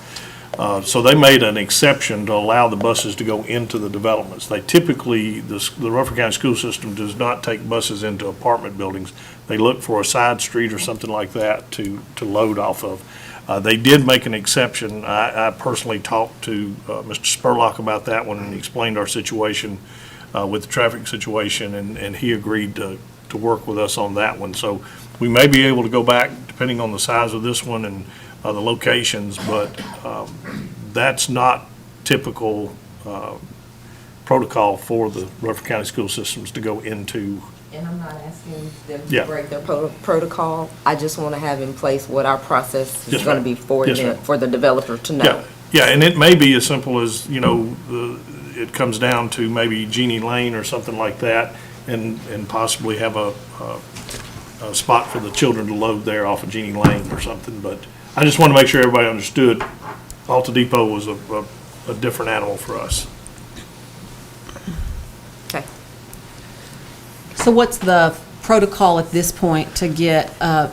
So they made an exception to allow the buses to go into the developments. They typically, the Rutherford County School System does not take buses into apartment buildings. They look for a side street or something like that to load off of. They did make an exception. I personally talked to Mr. Spurlock about that one and explained our situation with the traffic situation, and he agreed to work with us on that one. So we may be able to go back, depending on the size of this one and the locations, but that's not typical protocol for the Rutherford County School Systems to go into. And I'm not asking them Yeah. to break their protocol. I just want to have in place what our process is Yes, going to ma'am. be for Yes, them, ma'am. for the developer to know. Yeah, yeah, and it may be as simple as, it comes down to maybe Jeannie Lane or something like that, and possibly have a spot for the children to load there off of Jeannie Lane or something. But I just want to make sure everybody understood Alta Depot was a different animal for us. Okay. So what's the protocol at this point to get, that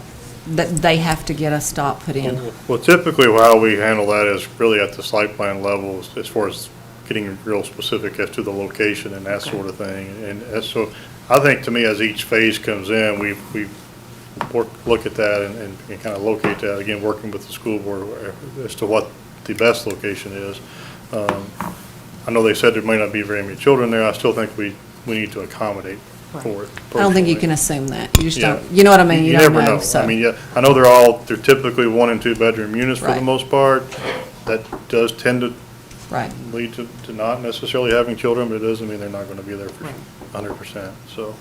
they have to get a stop put in? Well, typically how we handle that is really at the site plan level, as far as getting real specific as to the location and that sort of thing. And so I think, to me, as each phase comes in, we look at that and kind of locate that, again, working with the school board as to what the best location is. I know they said there may not be very many children there. I still think we need to accommodate for it. I don't think you personally. can assume that. You just Yeah. don't, you know what I mean? You don't never know, so. I mean, yeah, I know they're typically 1 and 2 bedroom units for the Right. most part. That does tend to Right. lead to not necessarily having children, but it doesn't mean they're not gonna be there for 100%, so.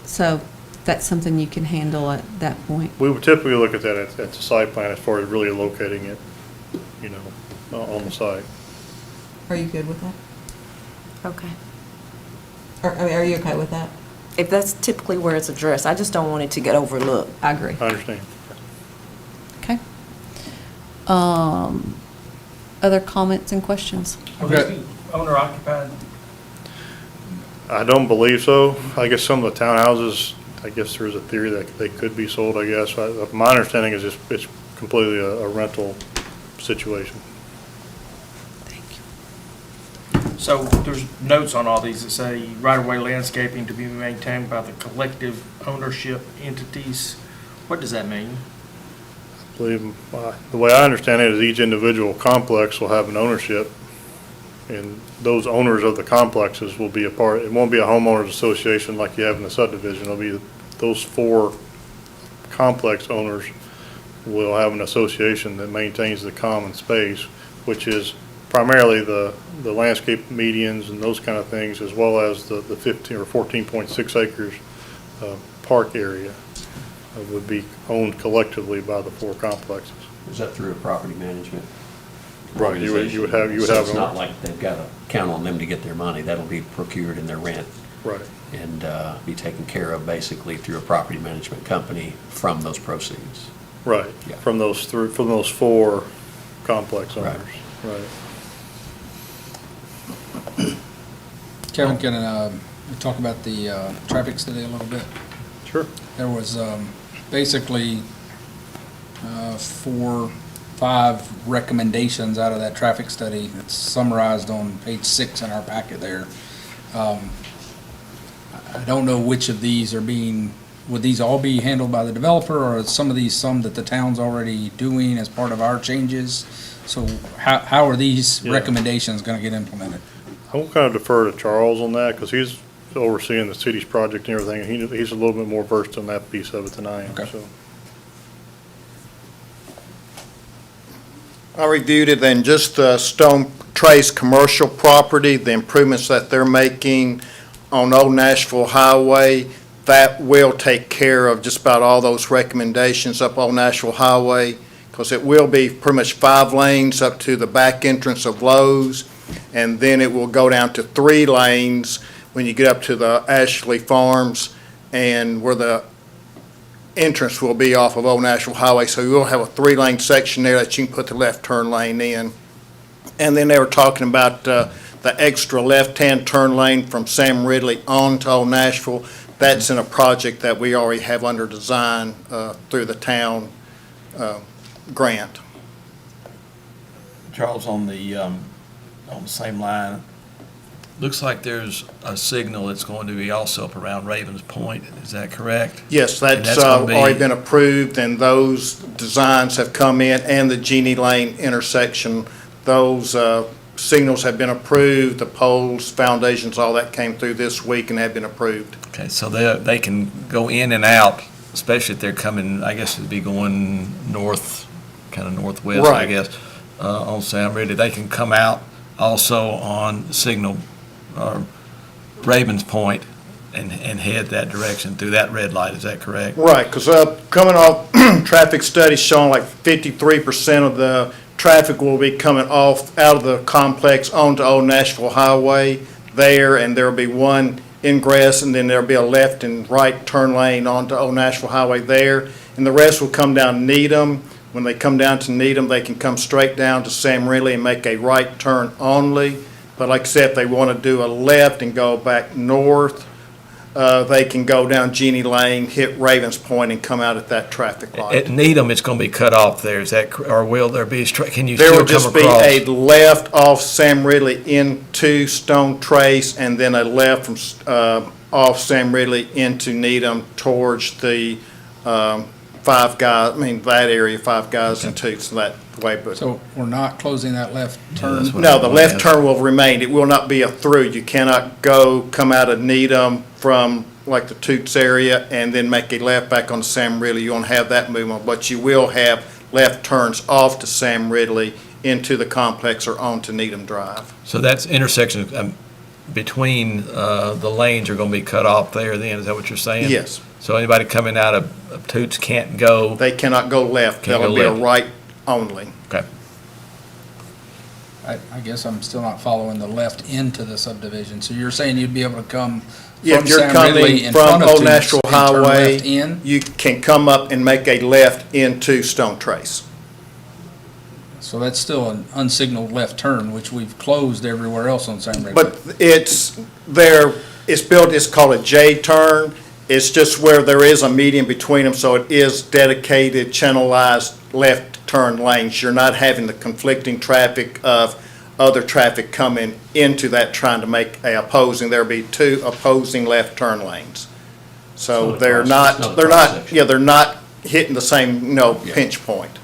So that's something you can handle at that point. We would typically look at that at the site plan as far as really locating it, on the site. Are you good with that? Okay. Are you okay with that? If that's typically where it's addressed, I just don't want it to get overlooked. I agree. I understand. Okay. Other comments and questions? Are these owner occupied? I don't believe so. I guess some of the townhouses, I guess there's a theory that they could be sold, I guess. My understanding is it's completely a rental situation. So there's notes on all these that say right-of-way landscaping to be maintained by the collective ownership entities. What does that mean? I believe, the way I understand it is each individual complex will have an ownership, and those owners of the complexes will be a part. It won't be a homeowners association like you have in the subdivision. It'll be those 4 complex owners will have an association that maintains the common space, which is primarily the landscape medians and those kind of things, as well as the 15 or 14.6 acres park area would be owned collectively by the 4 complexes. Is that through a property management? Right, you would have. So it's not like they've got to count on them to get their money. That'll be procured in their rent Right. and be taken care of basically through a property management company from those proceeds. Right, Yeah. from those 4 complex Right. owners. Right. Kevin, can we talk about the traffic study a little bit? Sure. There was basically 4, 5 recommendations out of that traffic study. It's summarized on page 6 in our packet there. I don't know which of these would these all be handled by the developer, or are some that the town's already doing as part of our changes? So how are these Yeah. recommendations going to get implemented? I'm kind of defer to Charles on that, because he's overseeing the city's project and everything, and he's a little bit more versed in that piece of it than I am, Okay. so. I reviewed it, and just the Stone Trace commercial property, the improvements that they're making on Old Nashville Highway, that will take care of just about all those recommendations up Old Nashville Highway, because it will be pretty much 5 lanes up to the back entrance of Lowe's, and then it will go down to 3 lanes when you get up to the Ashley Farms, and where the entrance will be off of Old Nashville Highway. So you'll have a 3-lane section there that you can put the left turn lane in. And then they were talking about the extra left-hand turn lane from Sam Ridley on to Old Nashville. That's in a project that we already have under design through the town grant. Charles, on the same line, Looks like there's a signal that's going to be also up around Ravens Point. Is that correct? Yes, And that's that's gonna be- already been approved, and those designs have come in, and the Genie Lane intersection, those signals have been approved, the poles, foundations, all that came through this week and have been approved. Okay, so they can go in and out, especially if they're coming, I guess it'd be going north, kind of northwest, I Right. guess, on Sam Ridley. They can come out also on Signal, Ravens Point and head that direction through that red light. Is that correct? Right, because coming off, traffic studies showing like 53% of the traffic will be coming off out of the complex onto Old Nashville Highway there, and there'll be 1 ingress, and then there'll be a left and right turn lane onto Old Nashville Highway there, and the rest will come down Needham. When they come down to Needham, they can come straight down to Sam Ridley and make a right turn only. But like I said, if they want to do a left and go back north, they can go down Genie Lane, hit Ravens Point, and come out at that traffic At light. Needham, it's going to be cut off there. Is that, or will there be, can you There still will come just be across? a left off Sam Ridley into Stone Trace, and then a left from off Sam Ridley into Needham towards the Five Guys, that area, Five Guys and Toots that way, but. So we're not closing that left turn? that's what- No, the left turn will remain. It will not be a through. You cannot come out of Needham from like the Toots area and then make a left back on Sam Ridley. You won't have that movement, but you will have left turns off to Sam Ridley into the complex or onto Needham Drive. So that's intersection, between, the lanes are gonna be cut off there then, is that what you're saying? Yes. So anybody coming out of Toots can't go, They cannot go left. Can't That'll go be a left. right only. okay. I guess I'm still not following the left into the subdivision. So you're saying you'd be able to come Yeah, from if you're Sam coming Ridley in from front of Old Toots Nashville and turn Highway, left in? you can come up and make a left into Stone Trace. So that's still an unsignaled left turn, which we've closed everywhere else on Sam Ridley. But it's built, it's called a J turn. It's just where there is a median between them, so it is dedicated, channelized left turn lanes. You're not having the conflicting traffic of other traffic coming into that trying to make a opposing. There'll be two opposing left turn lanes. So It's they're not a not, cross section. they're not hitting the same, pinch point.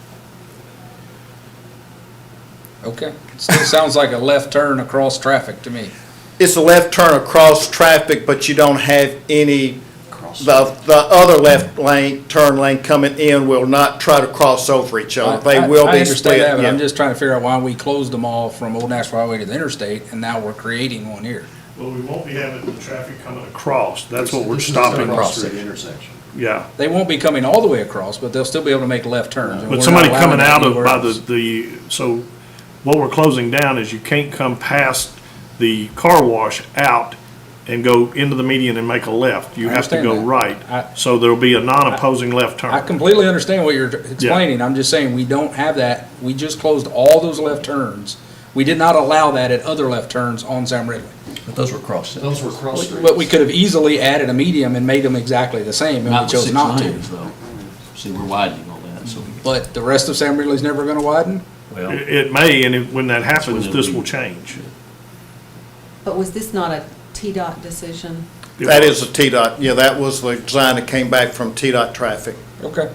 Okay. Still sounds like a left turn across traffic to me. It's a left turn across traffic, but you don't have any, the other left lane, turn lane coming in will not try to cross over each other. They will I be understand split. that, but I'm yeah. just trying to figure out why we closed them all from Old Nashville Highway to the interstate, and now we're creating one here. Well, we won't be having the traffic coming across. That's what we're stopping. Across the intersection. Yeah. They won't be coming all the way across, but they'll still be able to make left turns. and we're But not somebody allowing coming that out of, anywhere by else. so what we're closing down is you can't come past the car wash out and go into the median and make a left. You I have to understand go that. right. So there'll be a non-opposing left turn. I completely understand what you're explaining. I'm just saying, we don't have that. We just closed all those left turns. We did not allow that at other left turns on Sam Ridley. But those were cross sections. Those were cross streets. But we could have easily added a medium and made them exactly the same, and we Not with chose 6 not to. lanes, though. See, we're widening all that, so. But the rest of Sam Ridley's never gonna widen? Well, It may, and when that happens, when this it'll will be- change. But was this not a TDOT decision? That is a TDOT, that was the design that came back from TDOT traffic. Okay.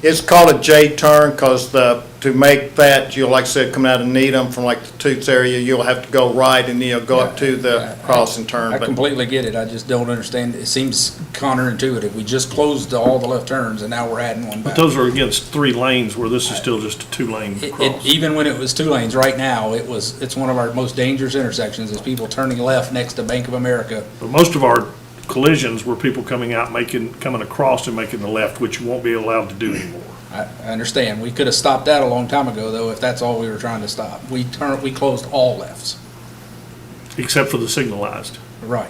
It's called a J turn because to make that, like I said, coming out of Needham from like the Toots area, you'll have to go right and then you'll go up to the cross and turn. I But completely get it. I just don't understand. It seems counterintuitive. We just closed all the left turns, and now we're adding one But back. those are against 3 lanes where this is still just a 2-lane cross. Even when it was 2 lanes, right now, it's one of our most dangerous intersections, is people turning left next to Bank of America. But most of our collisions were people coming out, coming across and making the left, which you won't be allowed to do anymore. I understand. We could have stopped that a long time ago, though, if that's all we were trying to stop. We closed all lefts. Except for the signalized. Right.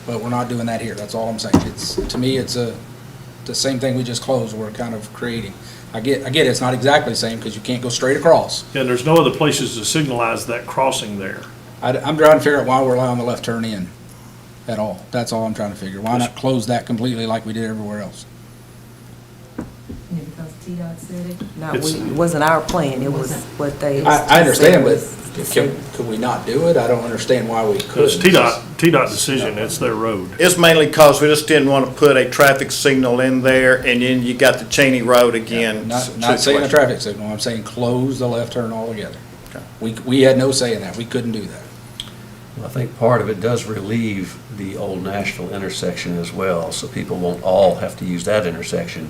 But we're not doing that here. That's all I'm saying. To me, it's the same thing we just closed, we're kind of creating. I get it's not exactly the same, because you can't go straight across. And there's no other places to signalize that crossing there. I'm trying to figure out why we're allowing the left turn in at all. That's all I'm trying to figure. Why not close that completely like we did everywhere else? Because TDOT said it? No, It's- it wasn't our plan, it was what they. I understand, but said. could we not do it? I don't understand why we It's couldn't. TDOT decision, it's their road. it's mainly because we just didn't want to put a traffic signal in there and then you got the Cheney Road again. Not saying a situation. traffic signal, I'm saying close the left turn altogether. We had no say in that. We couldn't do that. I think part of it does relieve the Old Nashville intersection as well, so people won't all have to use that intersection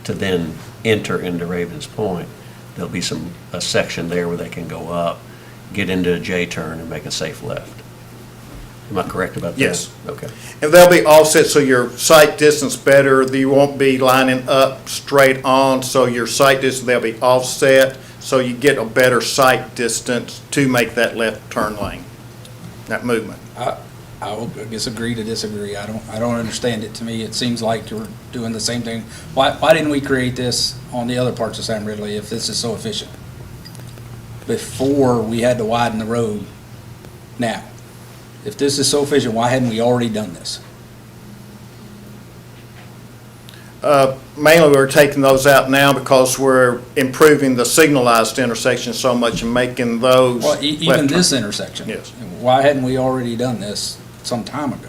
to then enter into Ravens Point. There'll be a section there where they can go up, get into a J turn and make a safe left. Am I correct about that? Yes. Okay. And they'll be offset, so your sight distance better, you won't be lining up straight on, so your sight distance, they'll be offset, so you get a better sight distance to make that left turn lane, that movement. I will guess agree to disagree. I don't understand it. To me, it seems like you're doing the same thing. Why didn't we create this on the other parts of Sam Ridley if this is so efficient? Before we had to widen the road now. If this is so efficient, why hadn't we already done this? Mainly, we're taking those out now because we're improving the signalized intersections so much and making those. Well, even left this turn. intersection. Yes. Why hadn't we already done this some time ago?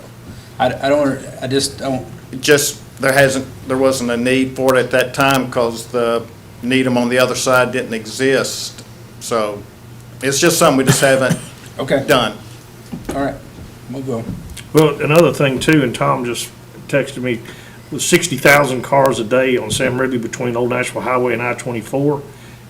I just don't. Just there wasn't a need for it at that time because the Needham on the other side didn't exist. So it's just something we just haven't Okay, done. all right, we'll go. Well, another thing too, and Tom just texted me, with 60,000 cars a day on Sam Ridley between Old Nashville Highway and I-24,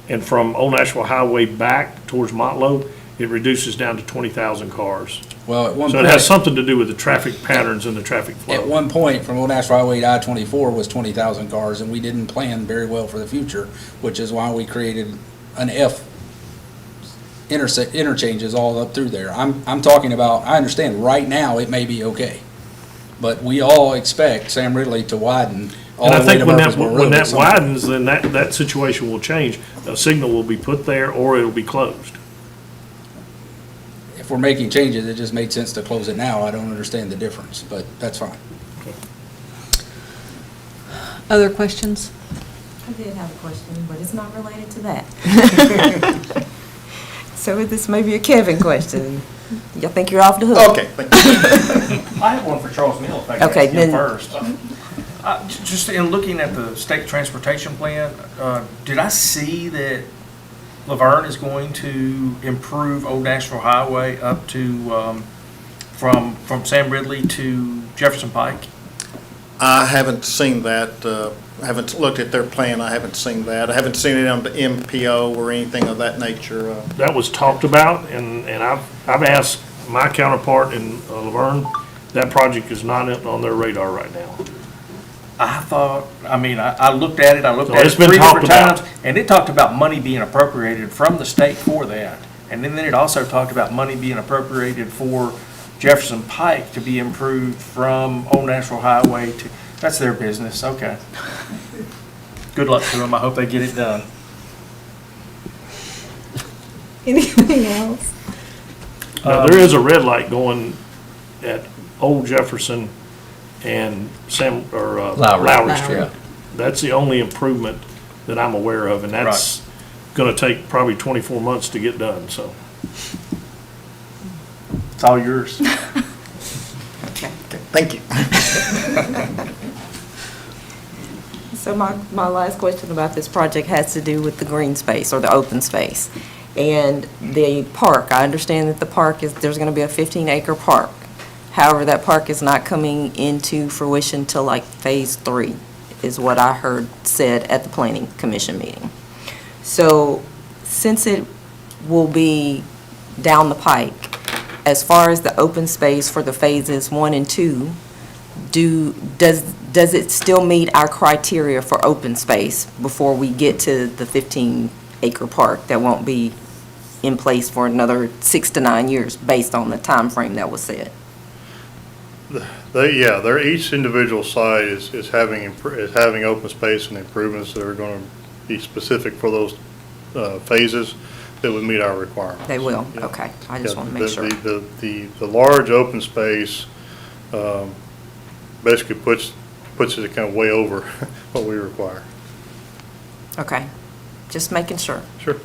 and from Old Nashville Highway back towards Motlow, it reduces down to 20,000 cars. Well, at one So it has point, something to do with the traffic patterns and the traffic at flow. one point, from Old National Highway to I-24 was 20,000 cars, and we didn't plan very well for the future, which is why we created an F interchanges all up through there. I'm talking about, I understand, right now, it may be okay, but we all expect Sam Ridley to widen all And I the way think to when Murfreesboro Road. when at that some point. widens, then that situation will change. A signal will be put there or it'll be closed. If we're making changes, it just made sense to close it now. I don't understand the difference, but that's fine. Other questions? I did have a question, but it's not related to that. So this may be a Kevin question. Y'all think you're off the hook? Okay, thank you. I have one for Charles Mill, if I can Okay, ask him then- first. Just in looking at the state transportation plan, did I see that Laverne is going to improve Old Nashville Highway up to, from Sam Ridley to Jefferson Pike? I haven't seen that, I haven't looked at their plan, I haven't seen that. I haven't seen it on the MPO or anything of that nature. That was talked about, and I've asked my counterpart in Laverne, that project is not on their radar right now. I thought, I looked at it, So it it's been three talked different about. times, and it talked about money being appropriated from the state for that. And then it also talked about money being appropriated for Jefferson Pike to be improved from Old Nashville Highway to, that's their business, okay. Good luck to them, I hope they get it done. Anything else? Now, there is a red light going at Old Jefferson and Lowry Street. Yeah. That's the only improvement that I'm aware of, and that's gonna take probably 24 months to get done, so. It's all yours. Thank you. So my last question about this project has to do with the green space or the open space. And the park, I understand that the park there's gonna be a 15-acre park. However, that park is not coming into fruition till like phase 3, is what I heard said at the planning commission meeting. So since it will be down the pike, as far as the open space for the phases 1 and 2, does it still meet our criteria for open space before we get to the 15-acre park that won't be in place for another 6 to 9 years based on the time frame that was set? Their each individual site is having open space and improvements that are going to be specific for those phases that would meet our requirements. They will, Yeah. okay. I just Yeah, want to make sure. The large open space basically puts it kind of way over what we require. Okay, just making sure. Sure.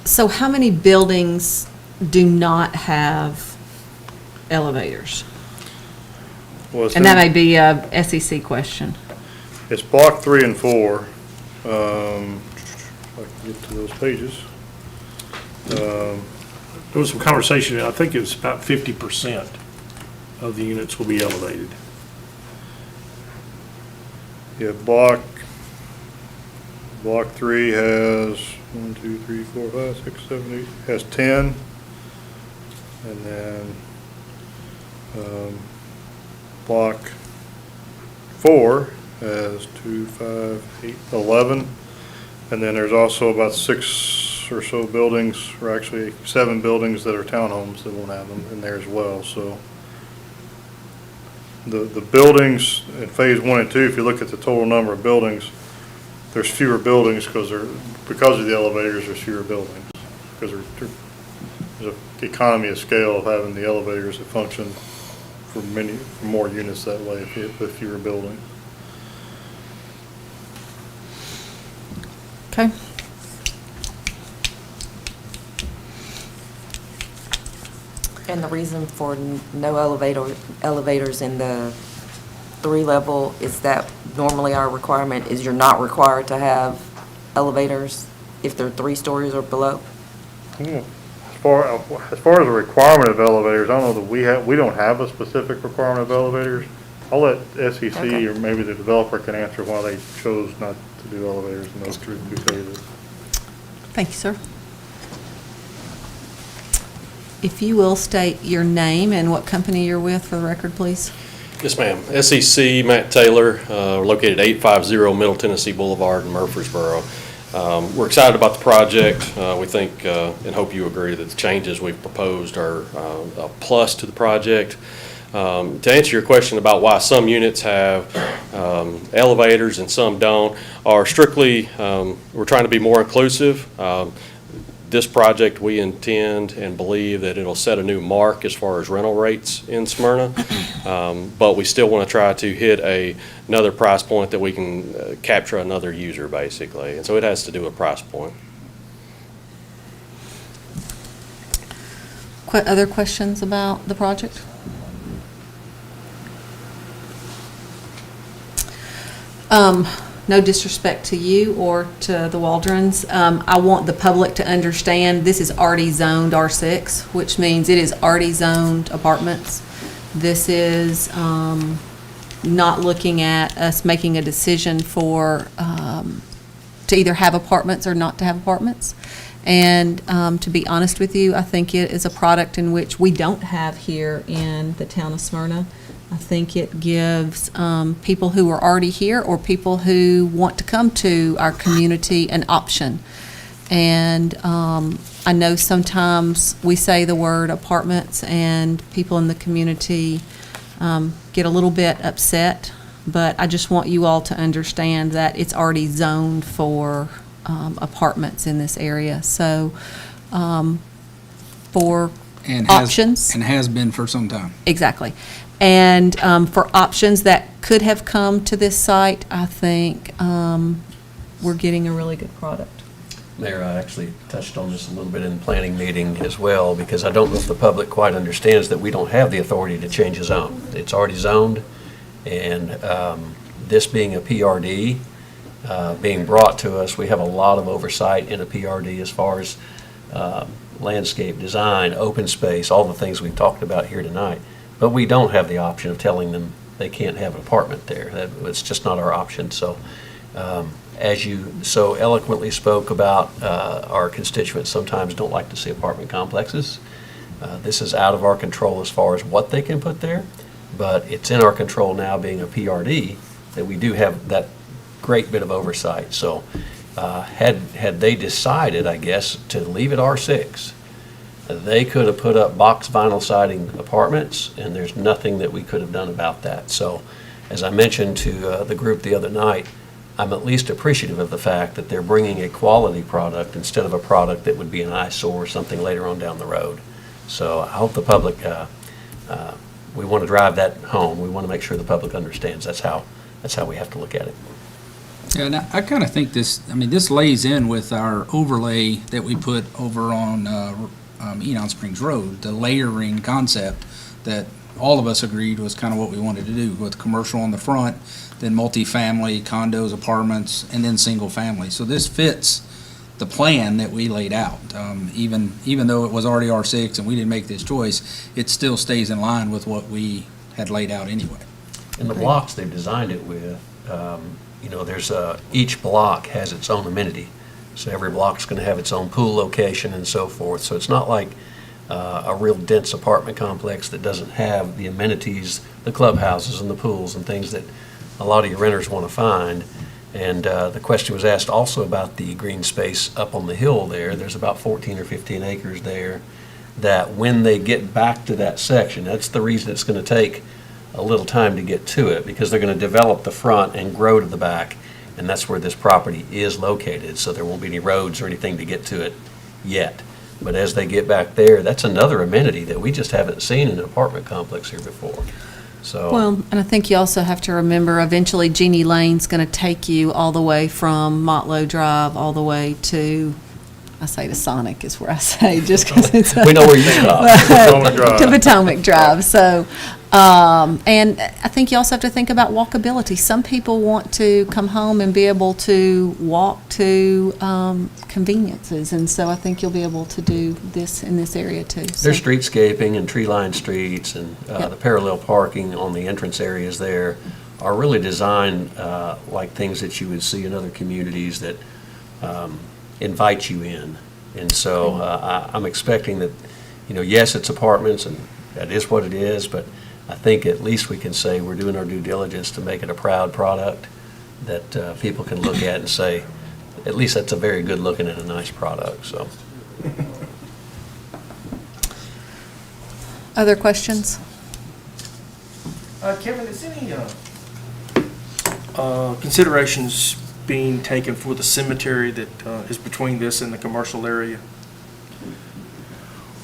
So how many buildings do not have elevators? Well, it's And that in- may be a SEC question. It's block 3 and 4. If I can get to those pages. There was some conversation, I think it was about 50% of the units will be elevated. Yeah, block 3 has 1, 2, 3, 4, 5, 6, 7, 8, has 10. And then, block 4 has 2, 5, 8, 11. And then there's also about 6 or so buildings, or actually 7 buildings that are townhomes that won't have them in there as well, so. The buildings in phase 1 and 2, if you look at the total number of buildings, there's fewer buildings because of the elevators, there's fewer buildings. Because there's an economy of scale of having the elevators that function for more units that way with fewer buildings. Okay. And the reason for no elevators in the 3-level, is that normally our requirement? Is you're not required to have elevators if they're 3 stories or below? As far as the requirement of elevators, I don't know that we don't have a specific requirement of elevators. I'll let SEC Okay. or maybe the developer can answer why they chose not to do elevators in those two phases. Thank you, sir. If you will state your name and what company you're with for the record, please. Yes, ma'am. SEC, Matt Taylor, located 850 Middle Tennessee Boulevard in Murfreesboro. We're excited about the project. We think and hope you agree that the changes we've proposed are a plus to the project. To answer your question about why some units have elevators and some don't, are strictly, we're trying to be more inclusive. This project, we intend and believe that it'll set a new mark as far as rental rates in Smyrna, but we still want to try to hit another price point that we can capture another user, basically. And so it has to do with price point. Other questions about the project? No disrespect to you or to the Waldrons. I want the public to understand this is already zoned R6, which means it is already zoned apartments. This is not looking at us making a decision for, to either have apartments or not to have apartments. And to be honest with you, I think it is a product in which we don't have here in the town of Smyrna. I think it gives people who are already here or people who want to come to our community an option. And I know sometimes we say the word apartments and people in the community get a little bit upset, but I just want you all to understand that it's already zoned for apartments in this area. So for And options. And has been for some time. Exactly. And for options that could have come to this site, I think we're getting a really good product. Mayor, I actually touched on this a little bit in the planning meeting as well, because I don't know if the public quite understands that we don't have the authority to change a zone. It's already zoned, and this being a PRD, being brought to us, we have a lot of oversight in a PRD as far as landscape design, open space, all the things we've talked about here tonight. But we don't have the option of telling them they can't have an apartment there. It's just not our option. So as you so eloquently spoke about, our constituents sometimes don't like to see apartment complexes. This is out of our control as far as what they can put there, but it's in our control now, being a PRD, that we do have that great bit of oversight. So had they decided, I guess, to leave it R6, they could have put up box vinyl siding apartments, and there's nothing that we could have done about that. So as I mentioned to the group the other night, I'm at least appreciative of the fact that they're bringing a quality product instead of a product that would be an eyesore or something later on down the road. So I hope the public, we want to drive that home. We want to make sure the public understands that's how we have to look at it. Yeah, and I kind of think this lays in with our overlay that we put over on Enon Springs Road, the layering concept that all of us agreed was kind of what we wanted to do, with commercial on the front, then multifamily, condos, apartments, and then single family. So this fits the plan that we laid out. Even though it was already R6 and we didn't make this choice, it still stays in line with what we had laid out anyway. And the blocks they've designed it with, there's each block has its own amenity. So every block's going to have its own pool location and so forth. So it's not like a real dense apartment complex that doesn't have the amenities, the clubhouses and the pools and things that a lot of your renters want to find. And the question was asked also about the green space up on the hill there. There's about 14 or 15 acres there that when they get back to that section, that's the reason it's going to take a little time to get to it, because they're going to develop the front and grow to the back. And that's where this property is located, so there won't be any roads or anything to get to it yet. But as they get back there, that's another amenity that we just haven't seen in an apartment complex here before. So, Well, and I think you also have to remember, eventually Jeannie Lane's going to take you all the way from Motlow Drive all the way to I say to Sonic is where I say, just because it's. We know where you stop. Potomac Drive. To Potomac Drive, so, and I think you also have to think about walkability. Some people want to come home and be able to walk to conveniences, and so I think you'll be able to do this in this area too. So- There's streetscaping and tree-lined streets, and Yep. the parallel parking on the entrance areas there are really designed like things that you would see in other communities that invite you in. And so I'm expecting that, yes, it's apartments, and that is what it is, but I think at least we can say we're doing our due diligence to make it a proud product that people can look at and say, at least that's a very good looking and a nice product, so. Other questions? Kevin, is any considerations being taken for the cemetery that is between this and the commercial area?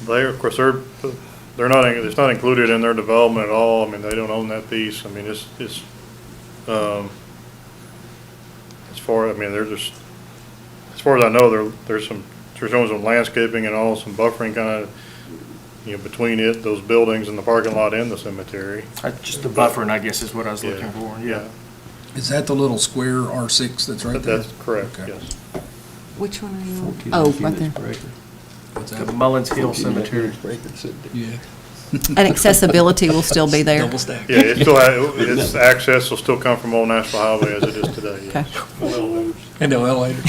Of course, they're not, it's not included in their development at all. I mean, they don't own that piece. I mean, as far, I mean, they're just, as far as I know, there's some landscaping and all, some buffering kind of, between those buildings and the parking lot and the cemetery. Just the buffering, I guess, is what I was looking for, yeah. Is that the little square R6 that's right there? That's correct, Okay. yes. Which one are you on? Oh, right there. What's The that? Mullins Hill Cemetery. Yeah. And accessibility will still be there. Yeah, its access will still come from Old Nashville Highway as it is today, yes. And no elevator.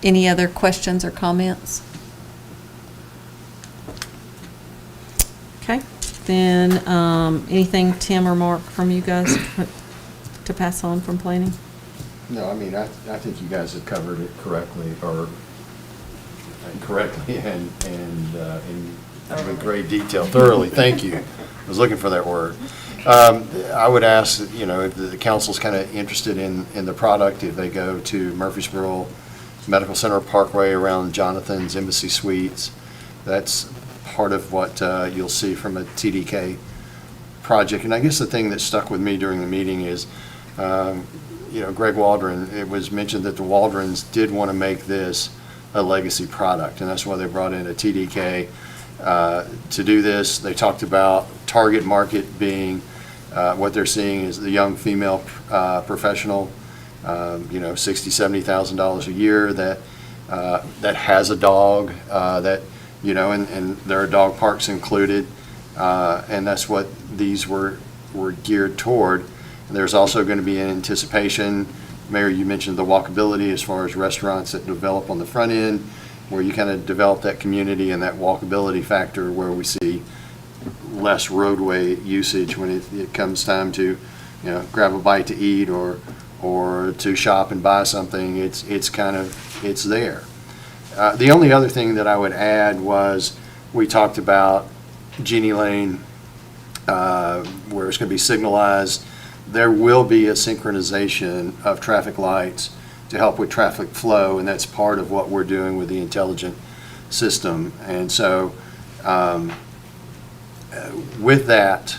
Any other questions or comments? Okay, then, anything, Tim or Mark, from you guys to pass on from planning? No, I mean, I think you guys have covered it correctly, and in great detail, thoroughly, thank you. I was looking for that word. I would ask, that, if the council's kind of interested in the product, if they go to Murfreesboro Medical Center Parkway around Jonathan's Embassy Suites, that's part of what you'll see from a TDK project. And I guess the thing that stuck with me during the meeting is, Greg Waldron, it was mentioned that the Waldrons did want to make this a legacy product, and that's why they brought in a TDK to do this. They talked about target market being what they're seeing is the young female professional, $60,000, $70,000 a year that has a dog that, and there are dog parks included, and that's what these were geared toward. There's also going to be an anticipation, Mayor, you mentioned the walkability as far as restaurants that develop on the front end, where you kind of develop that community and that walkability factor where we see less roadway usage when it comes time to, grab a bite to eat or to shop and buy something. It's there. The only other thing that I would add was we talked about Jeannie Lane, where it's going to be signalized. There will be a synchronization of traffic lights to help with traffic flow, and that's part of what we're doing with the intelligent system. And so with that,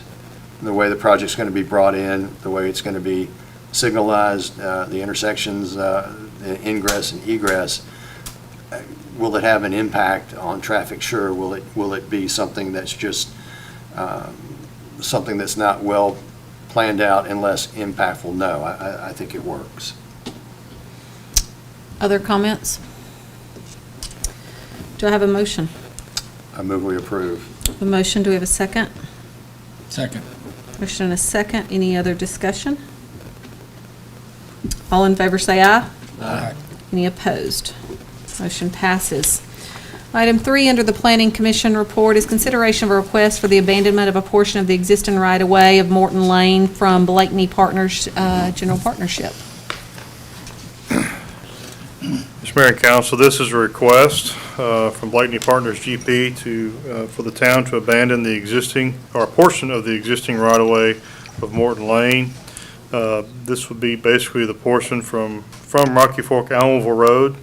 the way the project's going to be brought in, the way it's going to be signalized, the intersections, the ingress and egress, will it have an impact on traffic? Sure. Will it be something that's just something that's not well planned out and less impactful? No, I think it works. Other comments? Do I have a motion? I move we approve. A motion, do we have a second? Second. Motion and a second. Any other discussion? All in favor say aye. Aye. Any opposed? Motion passes. Item 3 under the Planning Commission report is consideration of a request for the abandonment of a portion of the existing right-of-way of Morton Lane from Blakeney Partners General Partnership. Mr. Mayor and Council, this is a request from Blakeney Partners GP for the town to abandon the existing, or a portion of the existing right-of-way of Morton Lane. This would be basically the portion from Rocky Fork Allenville Road,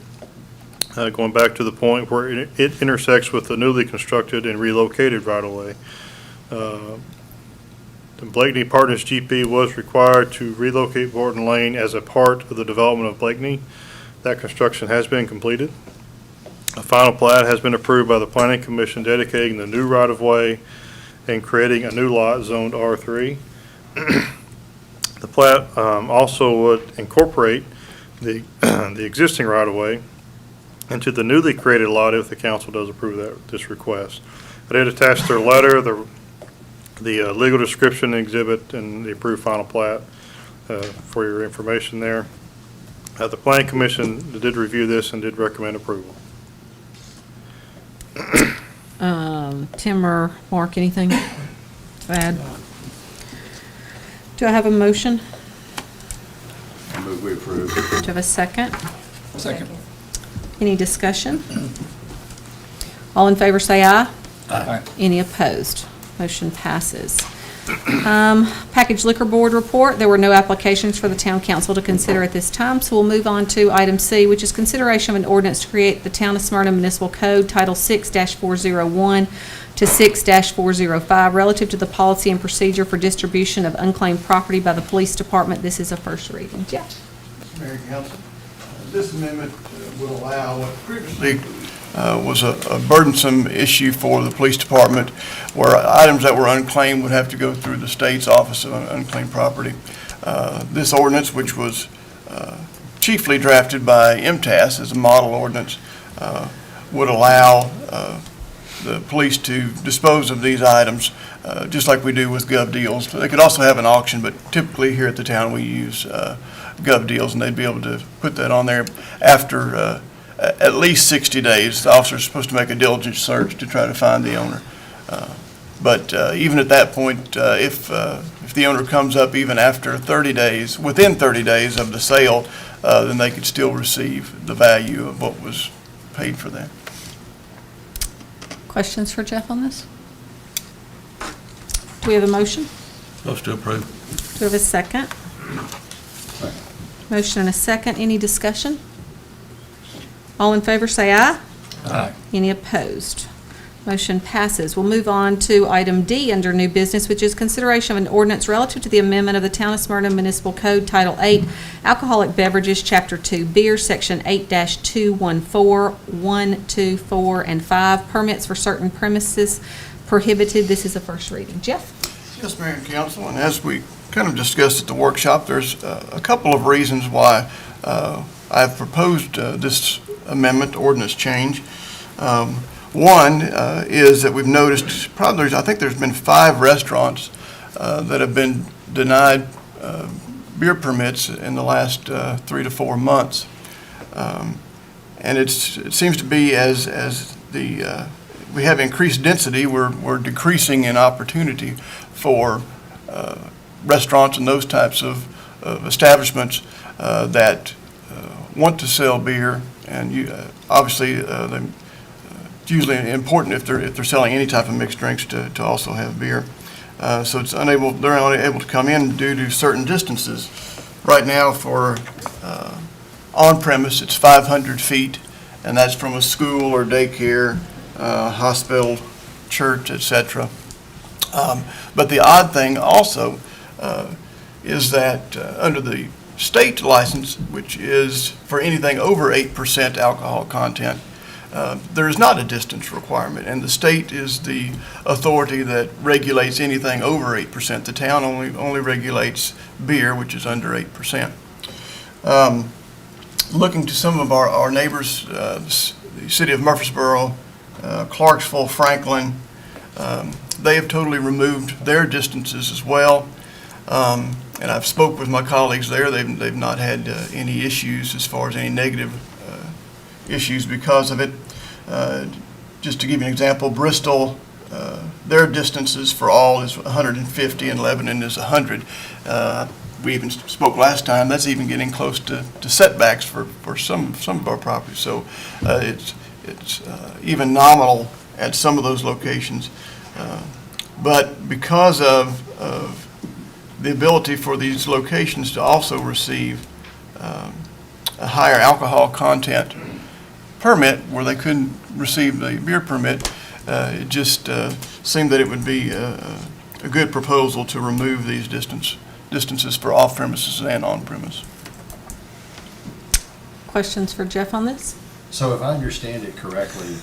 going back to the point where it intersects with the newly constructed and relocated right-of-way. The Blakeney Partners GP was required to relocate Borton Lane as a part of the development of Blakeney. That construction has been completed. A final plat has been approved by the Planning Commission dedicating the new right-of-way and creating a new lot zoned R3. The plat also would incorporate the existing right-of-way into the newly created lot if the council does approve this request. I did attach their letter, the legal description exhibit, and the approved final plat for your information there. The Planning Commission did review this and did recommend approval. Tim or Mark, anything to add? Do I have a motion? I move we approve. Do I have a second? Second. Any discussion? All in favor say aye. Aye. Any opposed? Motion passes. Package Liquor Board report. There were no applications for the town council to consider at this time, so we'll move on to item C, which is consideration of an ordinance to create the Town of Smyrna Municipal Code, Title 6-401 to 6-405, relative to the policy and procedure for distribution of unclaimed property by the police department. This is a first reading. Jeff? Mayor and Council, this amendment would allow what previously was a burdensome issue for the police department, where items that were unclaimed would have to go through the state's Office of Unclaimed Property. This ordinance, which was chiefly drafted by MTAS as a model ordinance, would allow the police to dispose of these items just like we do with Gov Deals. They could also have an auction, but typically here at the town we use Gov Deals, and they'd be able to put that on there after at least 60 days. The officer's supposed to make a diligent search to try to find the owner. But even at that point, if the owner comes up even after 30 days, within 30 days of the sale, then they could still receive the value of what was paid for that. Questions for Jeff on this? Do we have a motion? Motion to approve. Do we have a second? Motion and a second. Any discussion? All in favor say aye. Aye. Any opposed? Motion passes. We'll move on to item D under new business, which is consideration of an ordinance relative to the amendment of the Town of Smyrna Municipal Code, Title 8, Alcoholic Beverages, Chapter 2, Beer, Section 8-214, 1, 2, 4, and 5, permits for certain premises prohibited. This is a first reading. Jeff? Yes, Mayor and Council, and as we kind of discussed at the workshop, there's a couple of reasons why I've proposed this amendment, ordinance change. One is that we've noticed I think there's been 5 restaurants that have been denied beer permits in the last 3 to 4 months. And it seems to be as we have increased density, we're decreasing in opportunity for restaurants and those types of establishments that want to sell beer, and obviously it's usually important if they're selling any type of mixed drinks to also have beer. So they're unable to come in due to certain distances. Right now for on-premise, it's 500 feet, and that's from a school or daycare, hospital, church, etc. But the odd thing also is that under the state license, which is for anything over 8% alcohol content, there is not a distance requirement, and the state is the authority that regulates anything over 8%. The town only regulates beer, which is under 8%. Looking to some of our neighbors, the city of Murfreesboro, Clarksville, Franklin, they have totally removed their distances as well. And I've spoke with my colleagues there. They've not had any issues as far as any negative issues because of it. Just to give you an example, Bristol, their distances for all is 150 and Lebanon is 100. We even spoke last time, that's even getting close to setbacks for some of our properties. So it's even nominal at some of those locations. But because of the ability for these locations to also receive a higher alcohol content permit where they couldn't receive the beer permit, it just seemed that it would be a good proposal to remove these distances for off premises and on premise. Questions for Jeff on this? So if I understand it correctly,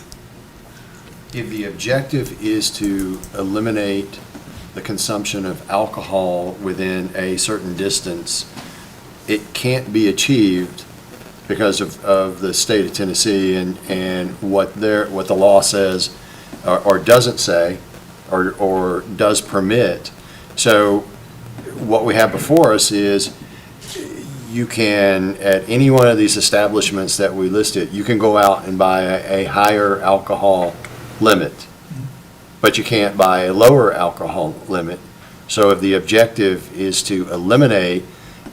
if the objective is to eliminate the consumption of alcohol within a certain distance, it can't be achieved because of the state of Tennessee and what the law says or doesn't say or does permit. So what we have before us is you can, at any one of these establishments that we listed, you can go out and buy a higher alcohol limit, but you can't buy a lower alcohol limit. So if the objective is to eliminate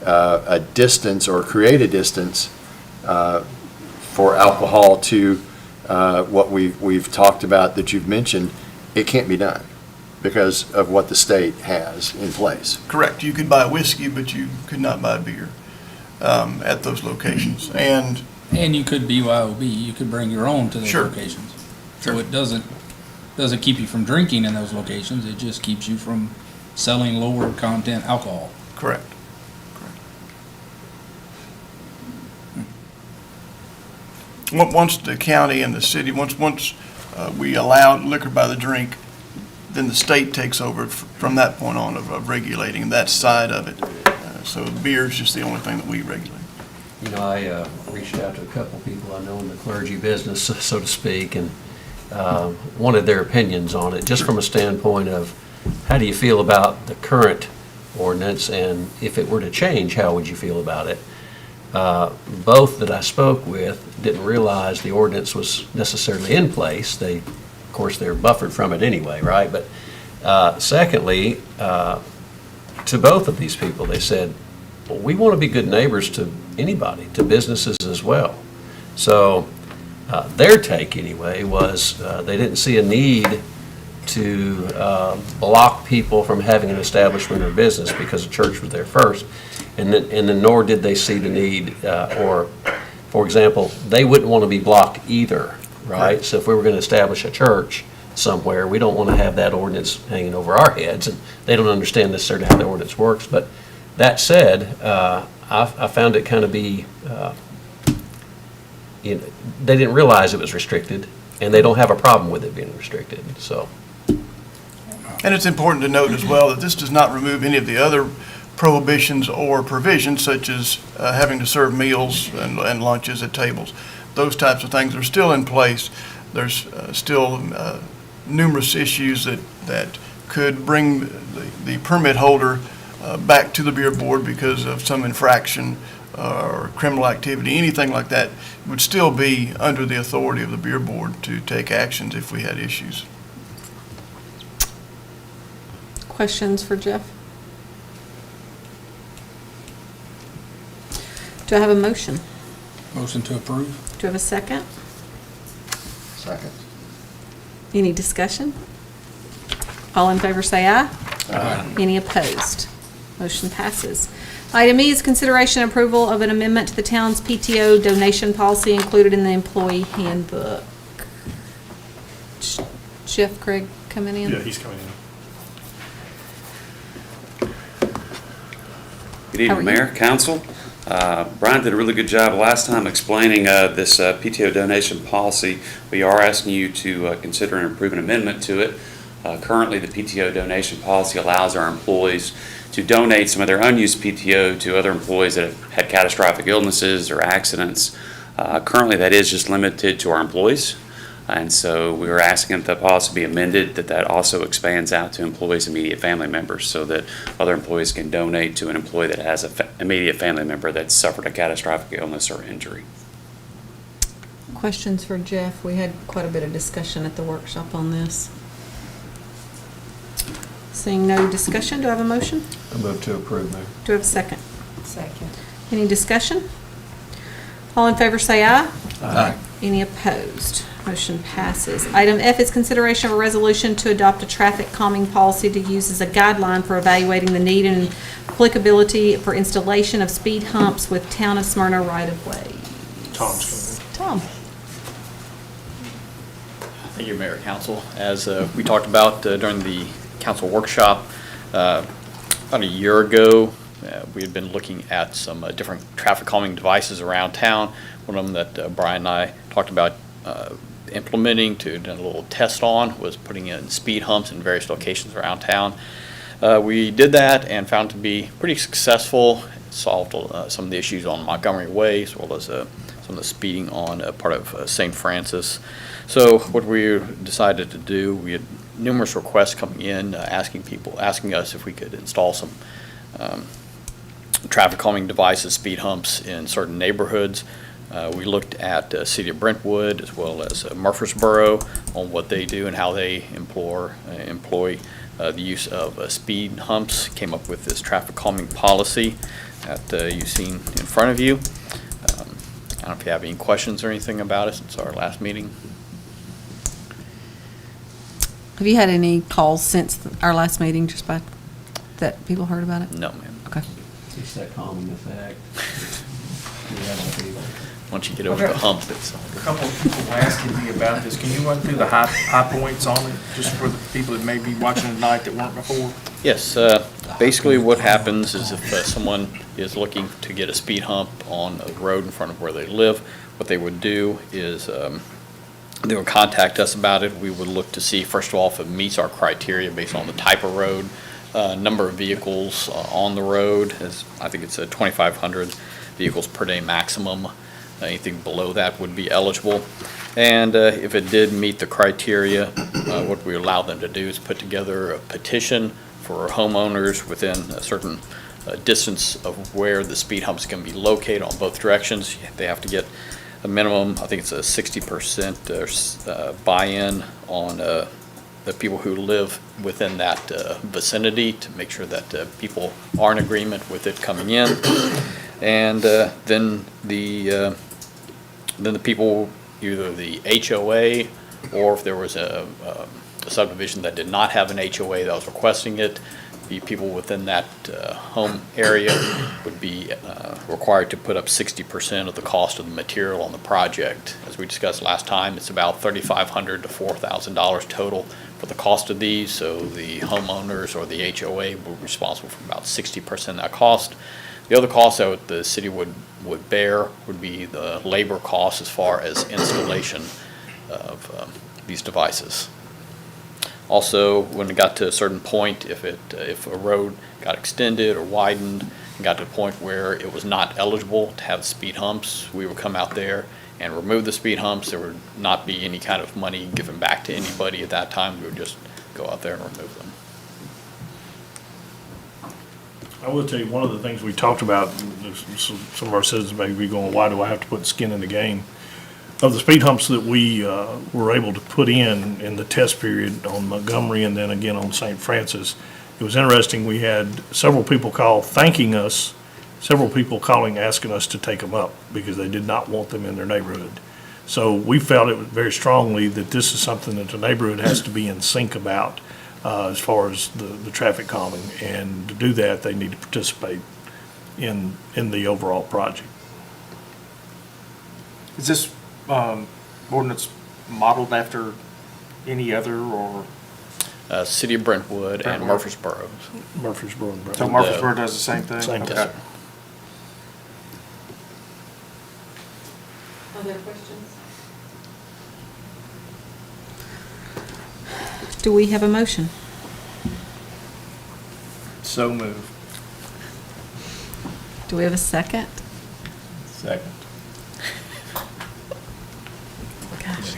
a distance or create a distance for alcohol to what we've talked about that you've mentioned, it can't be done because of what the state has in place. Correct. You could buy whiskey, but you could not buy beer at those locations. And you could BYOB, you could bring your own to those Sure. locations. So it doesn't keep you from drinking in those locations, it just keeps you from selling lower content alcohol. correct. Once the county and the city, once we allow liquor by the drink, then the state takes over from that point on of regulating that side of it. So beer is just the only thing that we regulate. You know, I reached out to a couple people I know in the clergy business, so to speak, and wanted their opinions on it, just from a standpoint of how do you feel about the current ordinance, and if it were to change, how would you feel about it? Both that I spoke with didn't realize the ordinance was necessarily in place. Of course, they're buffered from it anyway, right? But secondly, to both of these people, they said, well, we want to be good neighbors to anybody, to businesses as well. So their take anyway was they didn't see a need to block people from having an establishment or business because the church was there first. And then nor did they see the need, or, for example, they wouldn't want to be blocked either, right? So if we were going to establish a church somewhere, we don't want to have that ordinance hanging over our heads, and they don't understand necessarily how the ordinance works. But that said, I found it kind of be, they didn't realize it was restricted, and they don't have a problem with it being restricted, so. And it's important to note as well that this does not remove any of the other prohibitions or provisions, such as having to serve meals and lunches at tables. Those types of things are still in place. There's still numerous issues that could bring the permit holder back to the beer board because of some infraction or criminal activity. Anything like that would still be under the authority of the beer board to take actions if we had issues. Questions for Jeff? Do I have a motion? Motion to approve? Do I have a second? Second. Any discussion? All in favor say aye. Aye. Any opposed? Motion passes. Item E is consideration and approval of an amendment to the town's PTO donation policy included in the employee handbook. Jeff, Craig coming in? Yeah, he's coming in. Good How are evening, you? Mayor, Council. Brian did a really good job last time explaining this PTO donation policy. We are asking you to consider and approve an amendment to it. Currently, the PTO donation policy allows our employees to donate some of their unused PTO to other employees that have had catastrophic illnesses or accidents. Currently, that is just limited to our employees. And so we were asking that the policy be amended, that also expands out to employees' immediate family members so that other employees can donate to an employee that has an immediate family member that's suffered a catastrophic illness or injury. Questions for Jeff? We had quite a bit of discussion at the workshop on this. Seeing no discussion, do I have a motion? I move to approve, Mayor. Do I have a second? Second. Any discussion? All in favor say aye. Aye. Any opposed? Motion passes. Item F is consideration of a resolution to adopt a traffic calming policy to use as a guideline for evaluating the need and applicability for installation of speed humps with Town of Smyrna right-of-way. Tom's Tom. Thank you, Mayor, Council. As we talked about during the council workshop. About a year ago, we had been looking at some different traffic calming devices around town. One of them that Brian and I talked about implementing to do a little test on was putting in speed humps in various locations around town. We did that and found it to be pretty successful. It solved some of the issues on Montgomery Way, as well as some of the speeding on part of St. Francis. So what we decided to do, we had numerous requests coming in, asking us if we could install some traffic calming devices, speed humps in certain neighborhoods. We looked at City of Brentwood as well as Murfreesboro on what they do and how they employ the use of speed humps. Came up with this traffic calming policy that you've seen in front of you. I don't know if you have any questions or anything about it since our last meeting. Have you had any calls since our last meeting, just by, that people heard about it? No, ma'am. Okay. It's that calming effect. Once you get over the hump, it's. A couple of people were asking me about this. Can you run through the high points on it, just for the people that may be watching tonight that weren't before? Yes, basically what happens is if someone is looking to get a speed hump on a road in front of where they live, what they would do is they would contact us about it. We would look to see, first of all, if it meets our criteria based on the type of road, number of vehicles on the road. I think it's 2,500 vehicles per day maximum. Anything below that would be eligible. And if it did meet the criteria, what we allow them to do is put together a petition for homeowners within a certain distance of where the speed humps can be located on both directions. They have to get a minimum, I think it's a 60% buy-in on the people who live within that vicinity to make sure that people are in agreement with it coming in. And then the people, either the HOA, or if there was a subdivision that did not have an HOA that was requesting it, the people within that home area would be required to put up 60% of the cost of the material on the project. As we discussed last time, it's about $3,500 to $4,000 total for the cost of these, so the homeowners or the HOA were responsible for about 60% of that cost. The other cost that the city would bear would be the labor costs as far as installation of these devices. Also, when it got to a certain point, if a road got extended or widened and got to a point where it was not eligible to have speed humps, we would come out there and remove the speed humps. There would not be any kind of money given back to anybody at that time. We would just go out there and remove them. I will tell you, one of the things we talked about, some of our citizens may be going, why do I have to put skin in the game? Of the speed humps that we were able to put in the test period on Montgomery and then again on St. Francis, it was interesting. We had several people call thanking us, several people calling asking us to take them up because they did not want them in their neighborhood. So we felt it very strongly that this is something that the neighborhood has to be in sync about. As far as the traffic calming, and to do that, they need to participate in the overall project. Is this ordinance modeled after any other, or? City of Brentwood and Murfreesboro. Murfreesboro and Brentwood. So Murfreesboro does the same thing? Same thing. Okay. Other questions? Do we have a motion? So moved. Do we have a second? Second.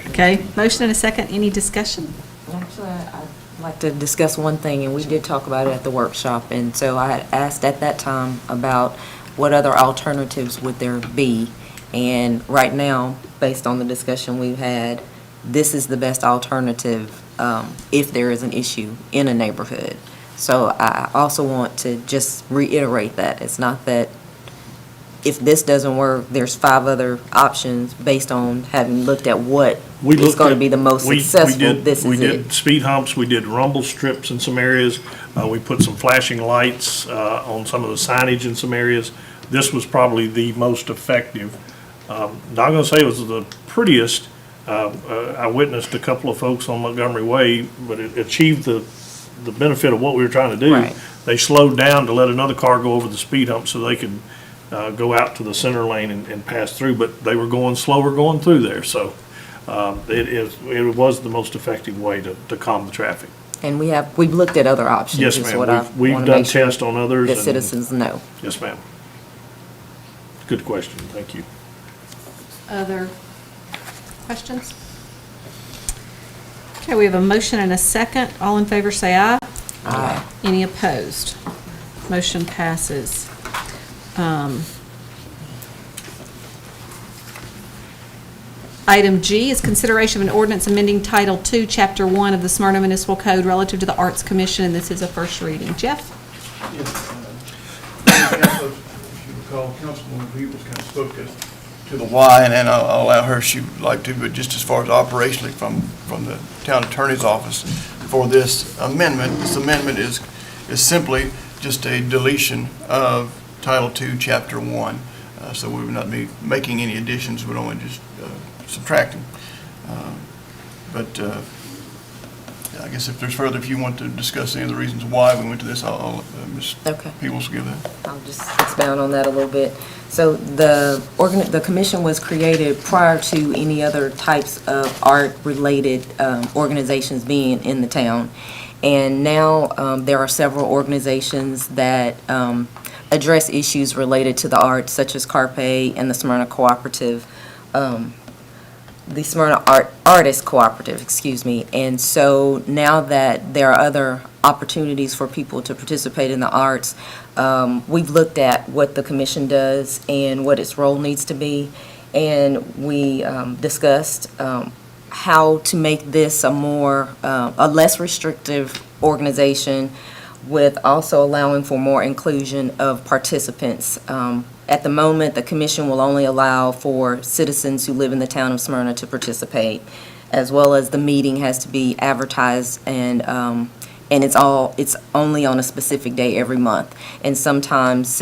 Okay, motion and a second. Any discussion? Actually, I'd like to discuss one thing, and we did talk about it at the workshop, and so I had asked at that time about what other alternatives would there be, and right now, based on the discussion we've had, this is the best alternative if there is an issue in a neighborhood. So I also want to just reiterate that. It's not that if this doesn't work, there's 5 other options based on having looked at what is going to be the most successful. This is it. We did speed humps, we did rumble strips in some areas, we put some flashing lights on some of the signage in some areas. This was probably the most effective. Not going to say it was the prettiest. I witnessed a couple of folks on Montgomery Way, but it achieved the the benefit of what we were trying to do. Right. They slowed down to let another car go over the speed hump so they could go out to the center lane and pass through, but they were going slower going through there, so it was the most effective way to calm the traffic. And we've looked at other options. Yes, is ma'am. what I We've wanna done make sure tests on others. that and- citizens know. Yes, ma'am. Good question, thank you. Other questions? Okay, we have a motion and a second. All in favor say aye. Aye. Any opposed? Motion passes. Item G is consideration of an ordinance amending Title II, Chapter 1 of the Smyrna Municipal Code relative to the Arts Commission, and this is a first reading. Jeff? If you recall, Councilwoman Peebles kind of spoke to the why, and then I'll allow her if she would like to, but just as far as operationally from the town attorney's office for this amendment is simply just a deletion of Title II, Chapter 1. So we would not be making any additions, we'd only just subtracting. But I guess if there's further, if you want to discuss any of the reasons why we went to this, I'll Ms. Okay. Peebles will give that. I'll just expound on that a little bit. So the commission was created prior to any other types of art-related organizations being in the town. And now there are several organizations that address issues related to the arts, such as Carpe and the Smyrna Cooperative, the Smyrna Artist Cooperative, excuse me. And so now that there are other opportunities for people to participate in the arts, we've looked at what the commission does and what its role needs to be. And we discussed how to make this a less restrictive organization, with also allowing for more inclusion of participants. At the moment, the commission will only allow for citizens who live in the town of Smyrna to participate, as well as the meeting has to be advertised, and it's only on a specific day every month. And sometimes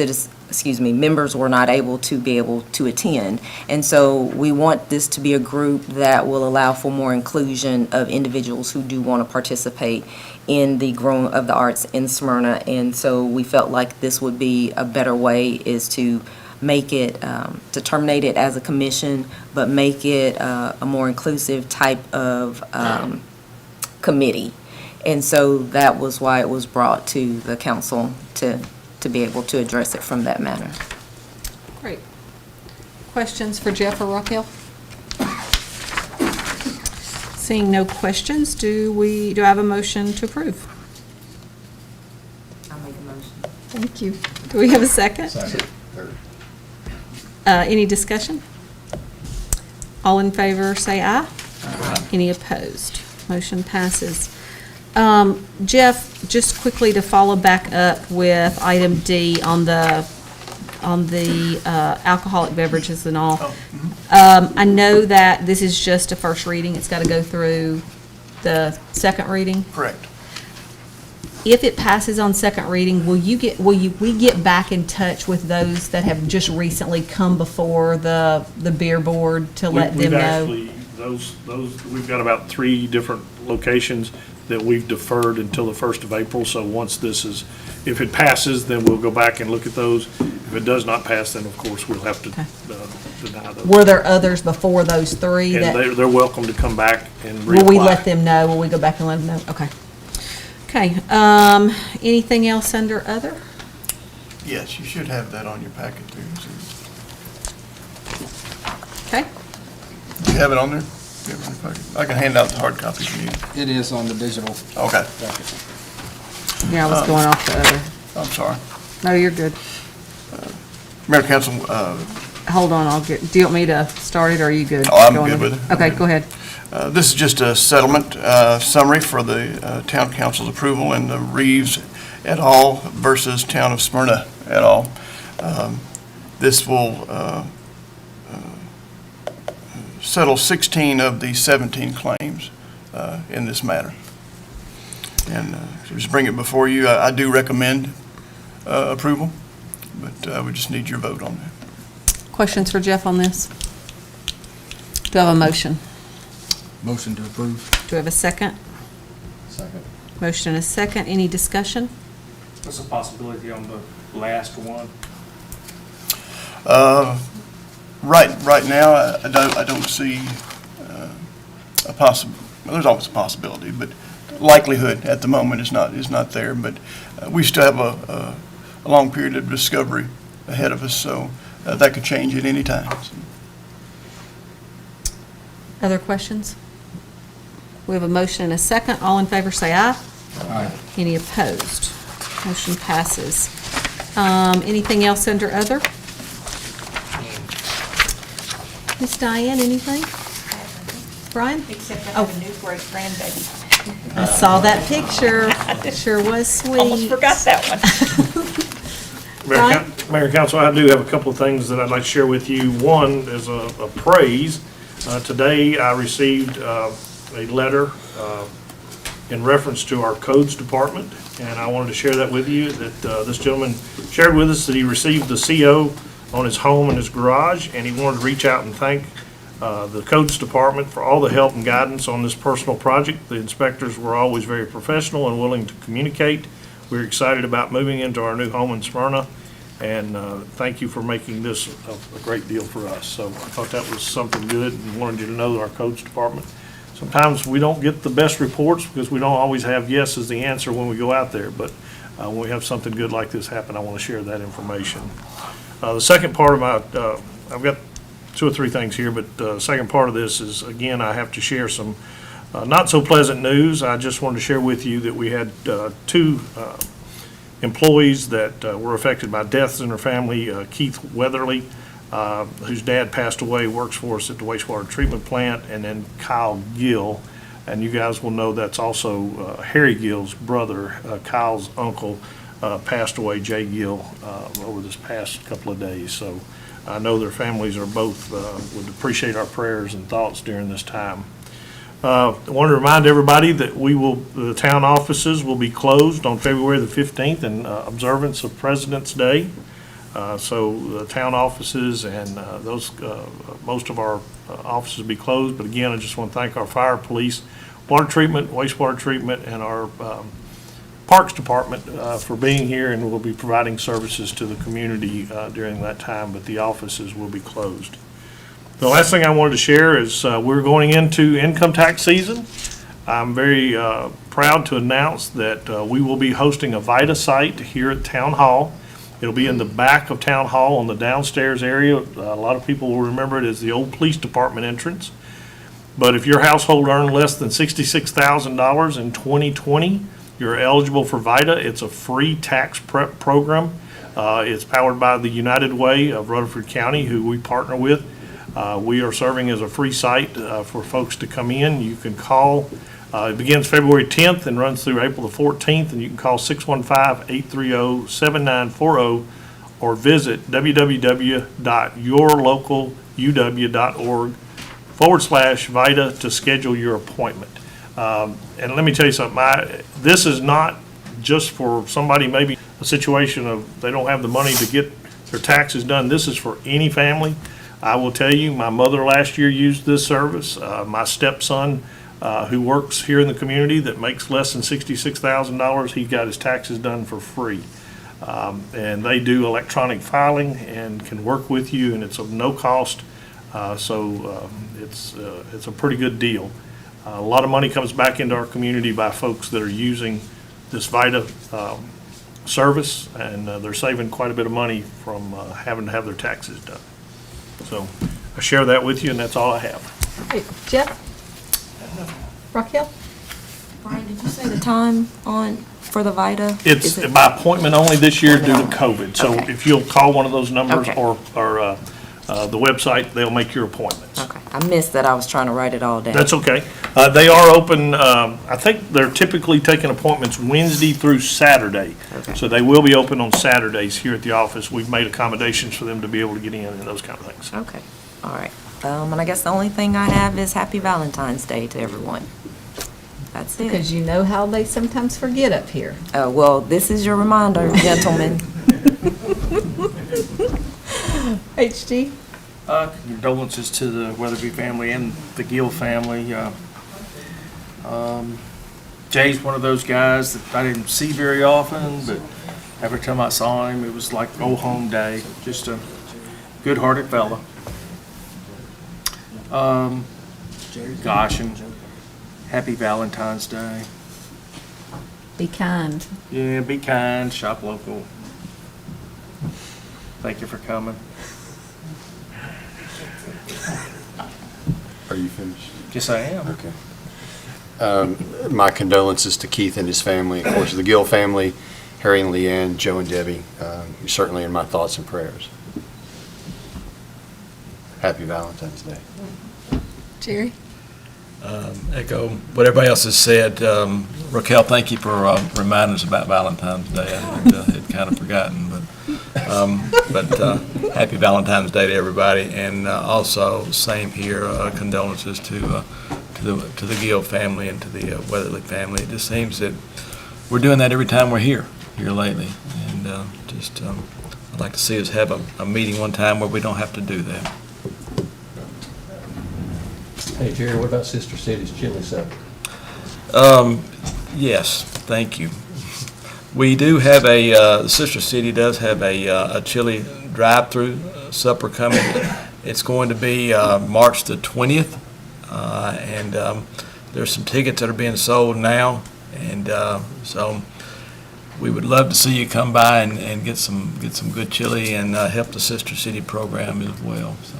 members were not able to attend. And so we want this to be a group that will allow for more inclusion of individuals who do want to participate in the growing of the arts in Smyrna. And so we felt like this would be a better way, is to make it, to terminate it as a commission, but make it a more inclusive type of committee. And so that was why it was brought to the council to be able to address it from that manner. Great. Questions for Jeff or Raquel? Seeing no questions, do I have a motion to approve? I'll make a motion. Thank you. Do we have a second? Any discussion? All in favor, say aye. Any opposed? Motion passes. Jeff, just quickly to follow back up with item D on the alcoholic beverages and all. I know that this is just a first reading. It's got to go through the second reading. Correct. If it passes on second reading, will we get back in touch with those that have just recently come before the beer board to let them know? We've got about 3 different locations that we've deferred until the 1st of April. So once if it passes, then we'll go back and look at those. If it does not pass, then of course we'll have to deny those. Were there others before those 3? And they're welcome to come back and reapply. Will we let them know? Will we go back and let them know? Okay. Okay, anything else under other? Yes, you should have that on your packet too. Okay. Do you have it on there? You have it on your packet? I can hand out the hard copies if you need. It is on the digital. Okay. Yeah, I was going off the other. I'm sorry. No, you're good. Mayor, Council, Hold on, do you want me to start it, or are you good? Oh, I'm Going good in? with it. Okay, go ahead. This is just a settlement summary for the town council's approval in the Reeves et al. Versus Town of Smyrna et al. This will settle 16 of the 17 claims in this matter. And so just bring it before you. I do recommend approval, but we just need your vote on that. Questions for Jeff on this? Do I have a motion? Motion to approve. Do I have a second? Second. Motion and a second. Any discussion? What's the possibility on the last one? Right now, I don't see there's always a possibility, but likelihood at the moment is not there. But we still have a long period of discovery ahead of us, so that could change at any time. Other questions? We have a motion and a second. All in favor say aye. Aye. Any opposed? Motion passes. Anything else under other? Miss Diane, anything? Brian? Except I have a new great grandbaby. I saw that picture. Sure was sweet. Almost forgot that one. Mayor and Council, I do have a couple of things that I'd like to share with you. One is a praise. Today, I received a letter in reference to our codes department, and I wanted to share that with you, that this gentleman shared with us that he received the CO on his home and his garage, and he wanted to reach out and thank the codes department for all the help and guidance on this personal project. The inspectors were always very professional and willing to communicate. We're excited about moving into our new home in Smyrna, and thank you for making this a great deal for us. So I thought that was something good and wanted you to know that our codes department, sometimes we don't get the best reports because we don't always have yes as the answer when we go out there, but when we have something good like this happen, I want to share that information. The second part of my, I've got 2 or 3 things here, but the second part of this is, again, I have to share some not so pleasant news. I just wanted to share with you that we had 2 employees that were affected by deaths in their family. Keith Weatherly, whose dad passed away, works for us at the wastewater treatment plant, and then Kyle Gill. And you guys will know that's also Harry Gill's brother. Kyle's uncle passed away, Jay Gill, over this past couple of days. So I know their families are both, would appreciate our prayers and thoughts during this time. I want to remind everybody that the town offices will be closed on February the 15th in observance of President's Day. So the town offices and most of our offices will be closed. But again, I just want to thank our fire, police, water treatment, wastewater treatment, and our Parks Department for being here, and we'll be providing services to the community during that time, but the offices will be closed. The last thing I wanted to share is we're going into income tax season. I'm very proud to announce that we will be hosting a VITA site here at Town Hall. It'll be in the back of Town Hall on the downstairs area. A lot of people will remember it as the old police department entrance. But if your household earned less than $66,000 in 2020, you're eligible for VITA. It's a free tax prep program. It's powered by the United Way of Rutherford County, who we partner with. We are serving as a free site for folks to come in. You can call. It begins February 10th and runs through April the 14th, and you can call 615-830-7940 or visit www.yourlocaluw.org/VITA to schedule your appointment. And let me tell you something, this is not just for somebody, maybe a situation of they don't have the money to get their taxes done. This is for any family. I will tell you, my mother last year used this service. My stepson, who works here in the community that makes less than $66,000, he got his taxes done for free. And they do electronic filing and can work with you, and it's of no cost. So it's a pretty good deal. A lot of money comes back into our community by folks that are using this VITA service, and they're saving quite a bit of money from having to have their taxes done. So I share that with you, and that's all I have. Hey, Jeff? Raquel? Brian, did you say the time for the VITA? It's by appointment only this year due to COVID. So Okay. if you'll call one of those numbers Okay. or the website, they'll make your appointments. Okay, I missed that. I was trying to write it all down. That's okay. They are open, I think they're typically taking appointments Wednesday through Saturday. Okay. So they will be open on Saturdays here at the office. We've made accommodations for them to be able to get in and those kind of things. Okay, all right. And I guess the only thing I have is Happy Valentine's Day to everyone. That's it. Because you know how they sometimes forget up here. Well, this is your reminder, gentlemen. HG? Condolences to the Weatherby family and the Gill family. Jay's one of those guys that I didn't see very often, but every time I saw him, it was like go home day. Just a good-hearted fella. Gosh, and happy Valentine's Day. Be kind. Yeah, be kind, shop local. Thank you for coming. Are you finished? Yes, I am. Okay. My condolences to Keith and his family, of course, the Gill family, Harry and Leanne, Joe and Debbie. You're certainly in my thoughts and prayers. Happy Valentine's Day. Jerry? Echo what everybody else has said. Raquel, thank you for reminding us about Valentine's Day. I had kind of forgotten, but happy Valentine's Day to everybody, and also same here. Condolences to the Gill family and to the Weatherly family. It just seems that we're doing that every time we're here lately, and I'd like to see us have a meeting one time where we don't have to do that. Hey, Jerry, what about Sister City's chili supper? Yes, thank you. We do have Sister City does have a chili drive-through supper coming. It's going to be March the 20th, and there's some tickets that are being sold now, and so we would love to see you come by and get some good chili and help the Sister City program as well. So,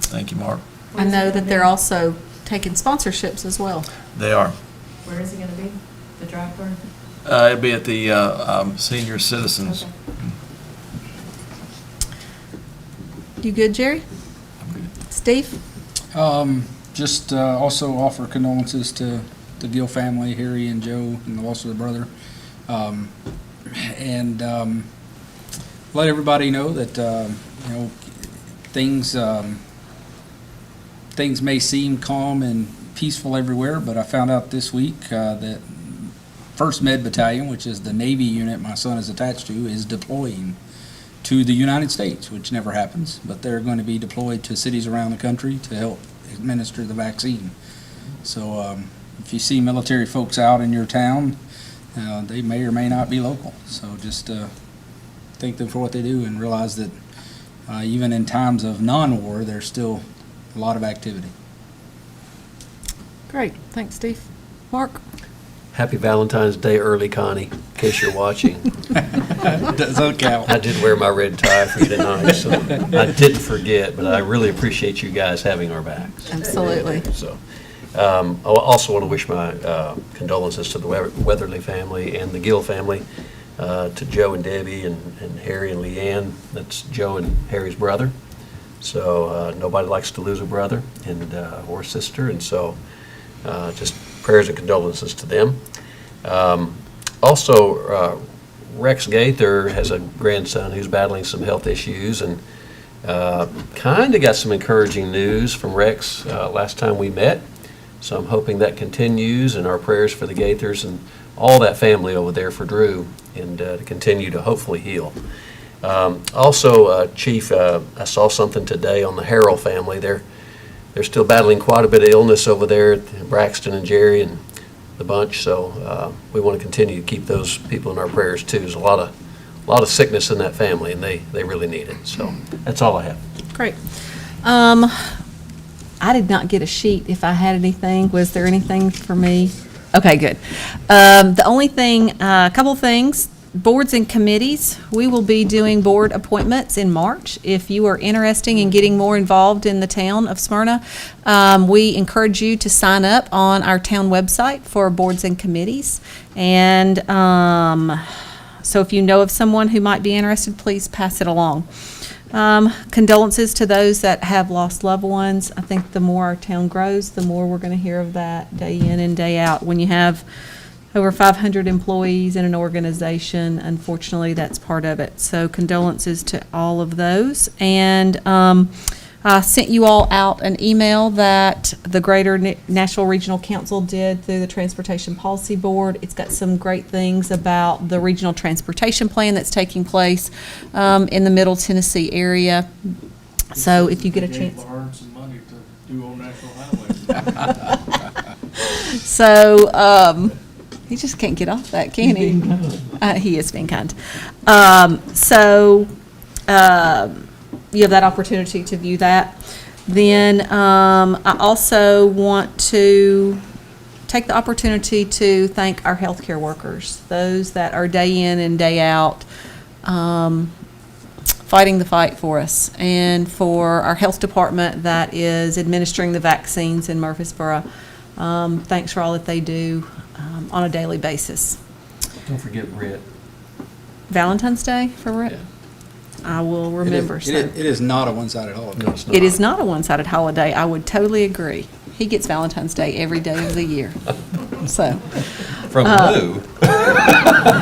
thank you, Mark. I know that they're also taking sponsorships as well. They are. Where is it going to be? The drive-thru? It'll be at the Senior Citizens. Okay. You good, Jerry? Steve? Just also offer condolences to the Gill family, Harry and Joe, and also the brother. And let everybody know that, things may seem calm and peaceful everywhere, but I found out this week that 1st Med Battalion, which is the Navy unit my son is attached to, is deploying to the United States, which never happens, but they're going to be deployed to cities around the country to help administer the vaccine. So if you see military folks out in your town, they may or may not be local. So just thank them for what they do and realize that even in times of non-war, there's still a lot of activity. Great. Thanks, Steve. Mark? Happy Valentine's Day early, Connie, in case you're watching. Doesn't count. I did wear my red tie for you tonight, so I didn't forget, but I really appreciate you guys having our backs. Absolutely. So, I also want to wish my condolences to the Weatherly family and the Gill family, to Joe and Debbie and Harry and Leanne. That's Joe and Harry's brother. So nobody likes to lose a brother and or sister, and so just prayers and condolences to them. Also, Rex Gaither has a grandson who's battling some health issues, and kind of got some encouraging news from Rex last time we met. So I'm hoping that continues, and our prayers for the Gaithers and all that family over there for Drew, and to continue to hopefully heal. Also, Chief, I saw something today on the Harrell family. They're still battling quite a bit of illness over there, Braxton and Jerry and the bunch. So we want to continue to keep those people in our prayers too. There's a lot of sickness in that family, and they really need it. So that's all I have. Great. I did not get a sheet if I had anything. Was there anything for me? Okay, good. The only thing, a couple things. Boards and committees, we will be doing board appointments in March. If you are interested in getting more involved in the town of Smyrna, we encourage you to sign up on our town website for boards and committees. And so if you know of someone who might be interested, please pass it along. Condolences to those that have lost loved ones. I think the more our town grows, the more we're going to hear of that day in and day out. When you have over 500 employees in an organization, unfortunately, that's part of it. So condolences to all of those. And I sent you all out an email that the Greater Nashville Regional Council did through the Transportation Policy Board. It's got some great things about the regional transportation plan that's taking place in the Middle Tennessee area. So if you get a chance. Earn some money to do on National Highway. So He just can't get off that, can he? He is being kind. You have that opportunity to view that. Then I also want to take the opportunity to thank our healthcare workers, those that are day in and day out fighting the fight for us, and for our health department that is administering the vaccines in Murfreesboro. Thanks for all that they do on a daily basis. Don't forget Red. Valentine's Day for Rick? I will remember. It is not a one-sided holiday. It is not a one-sided holiday. I would totally agree. He gets Valentine's Day every day of the year. So. From who?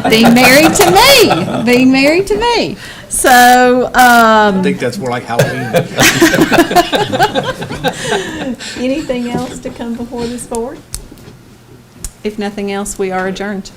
Being married to me. Being married to me. So. I think that's more like Halloween. Anything else to come before this board? If nothing else, we are adjourned.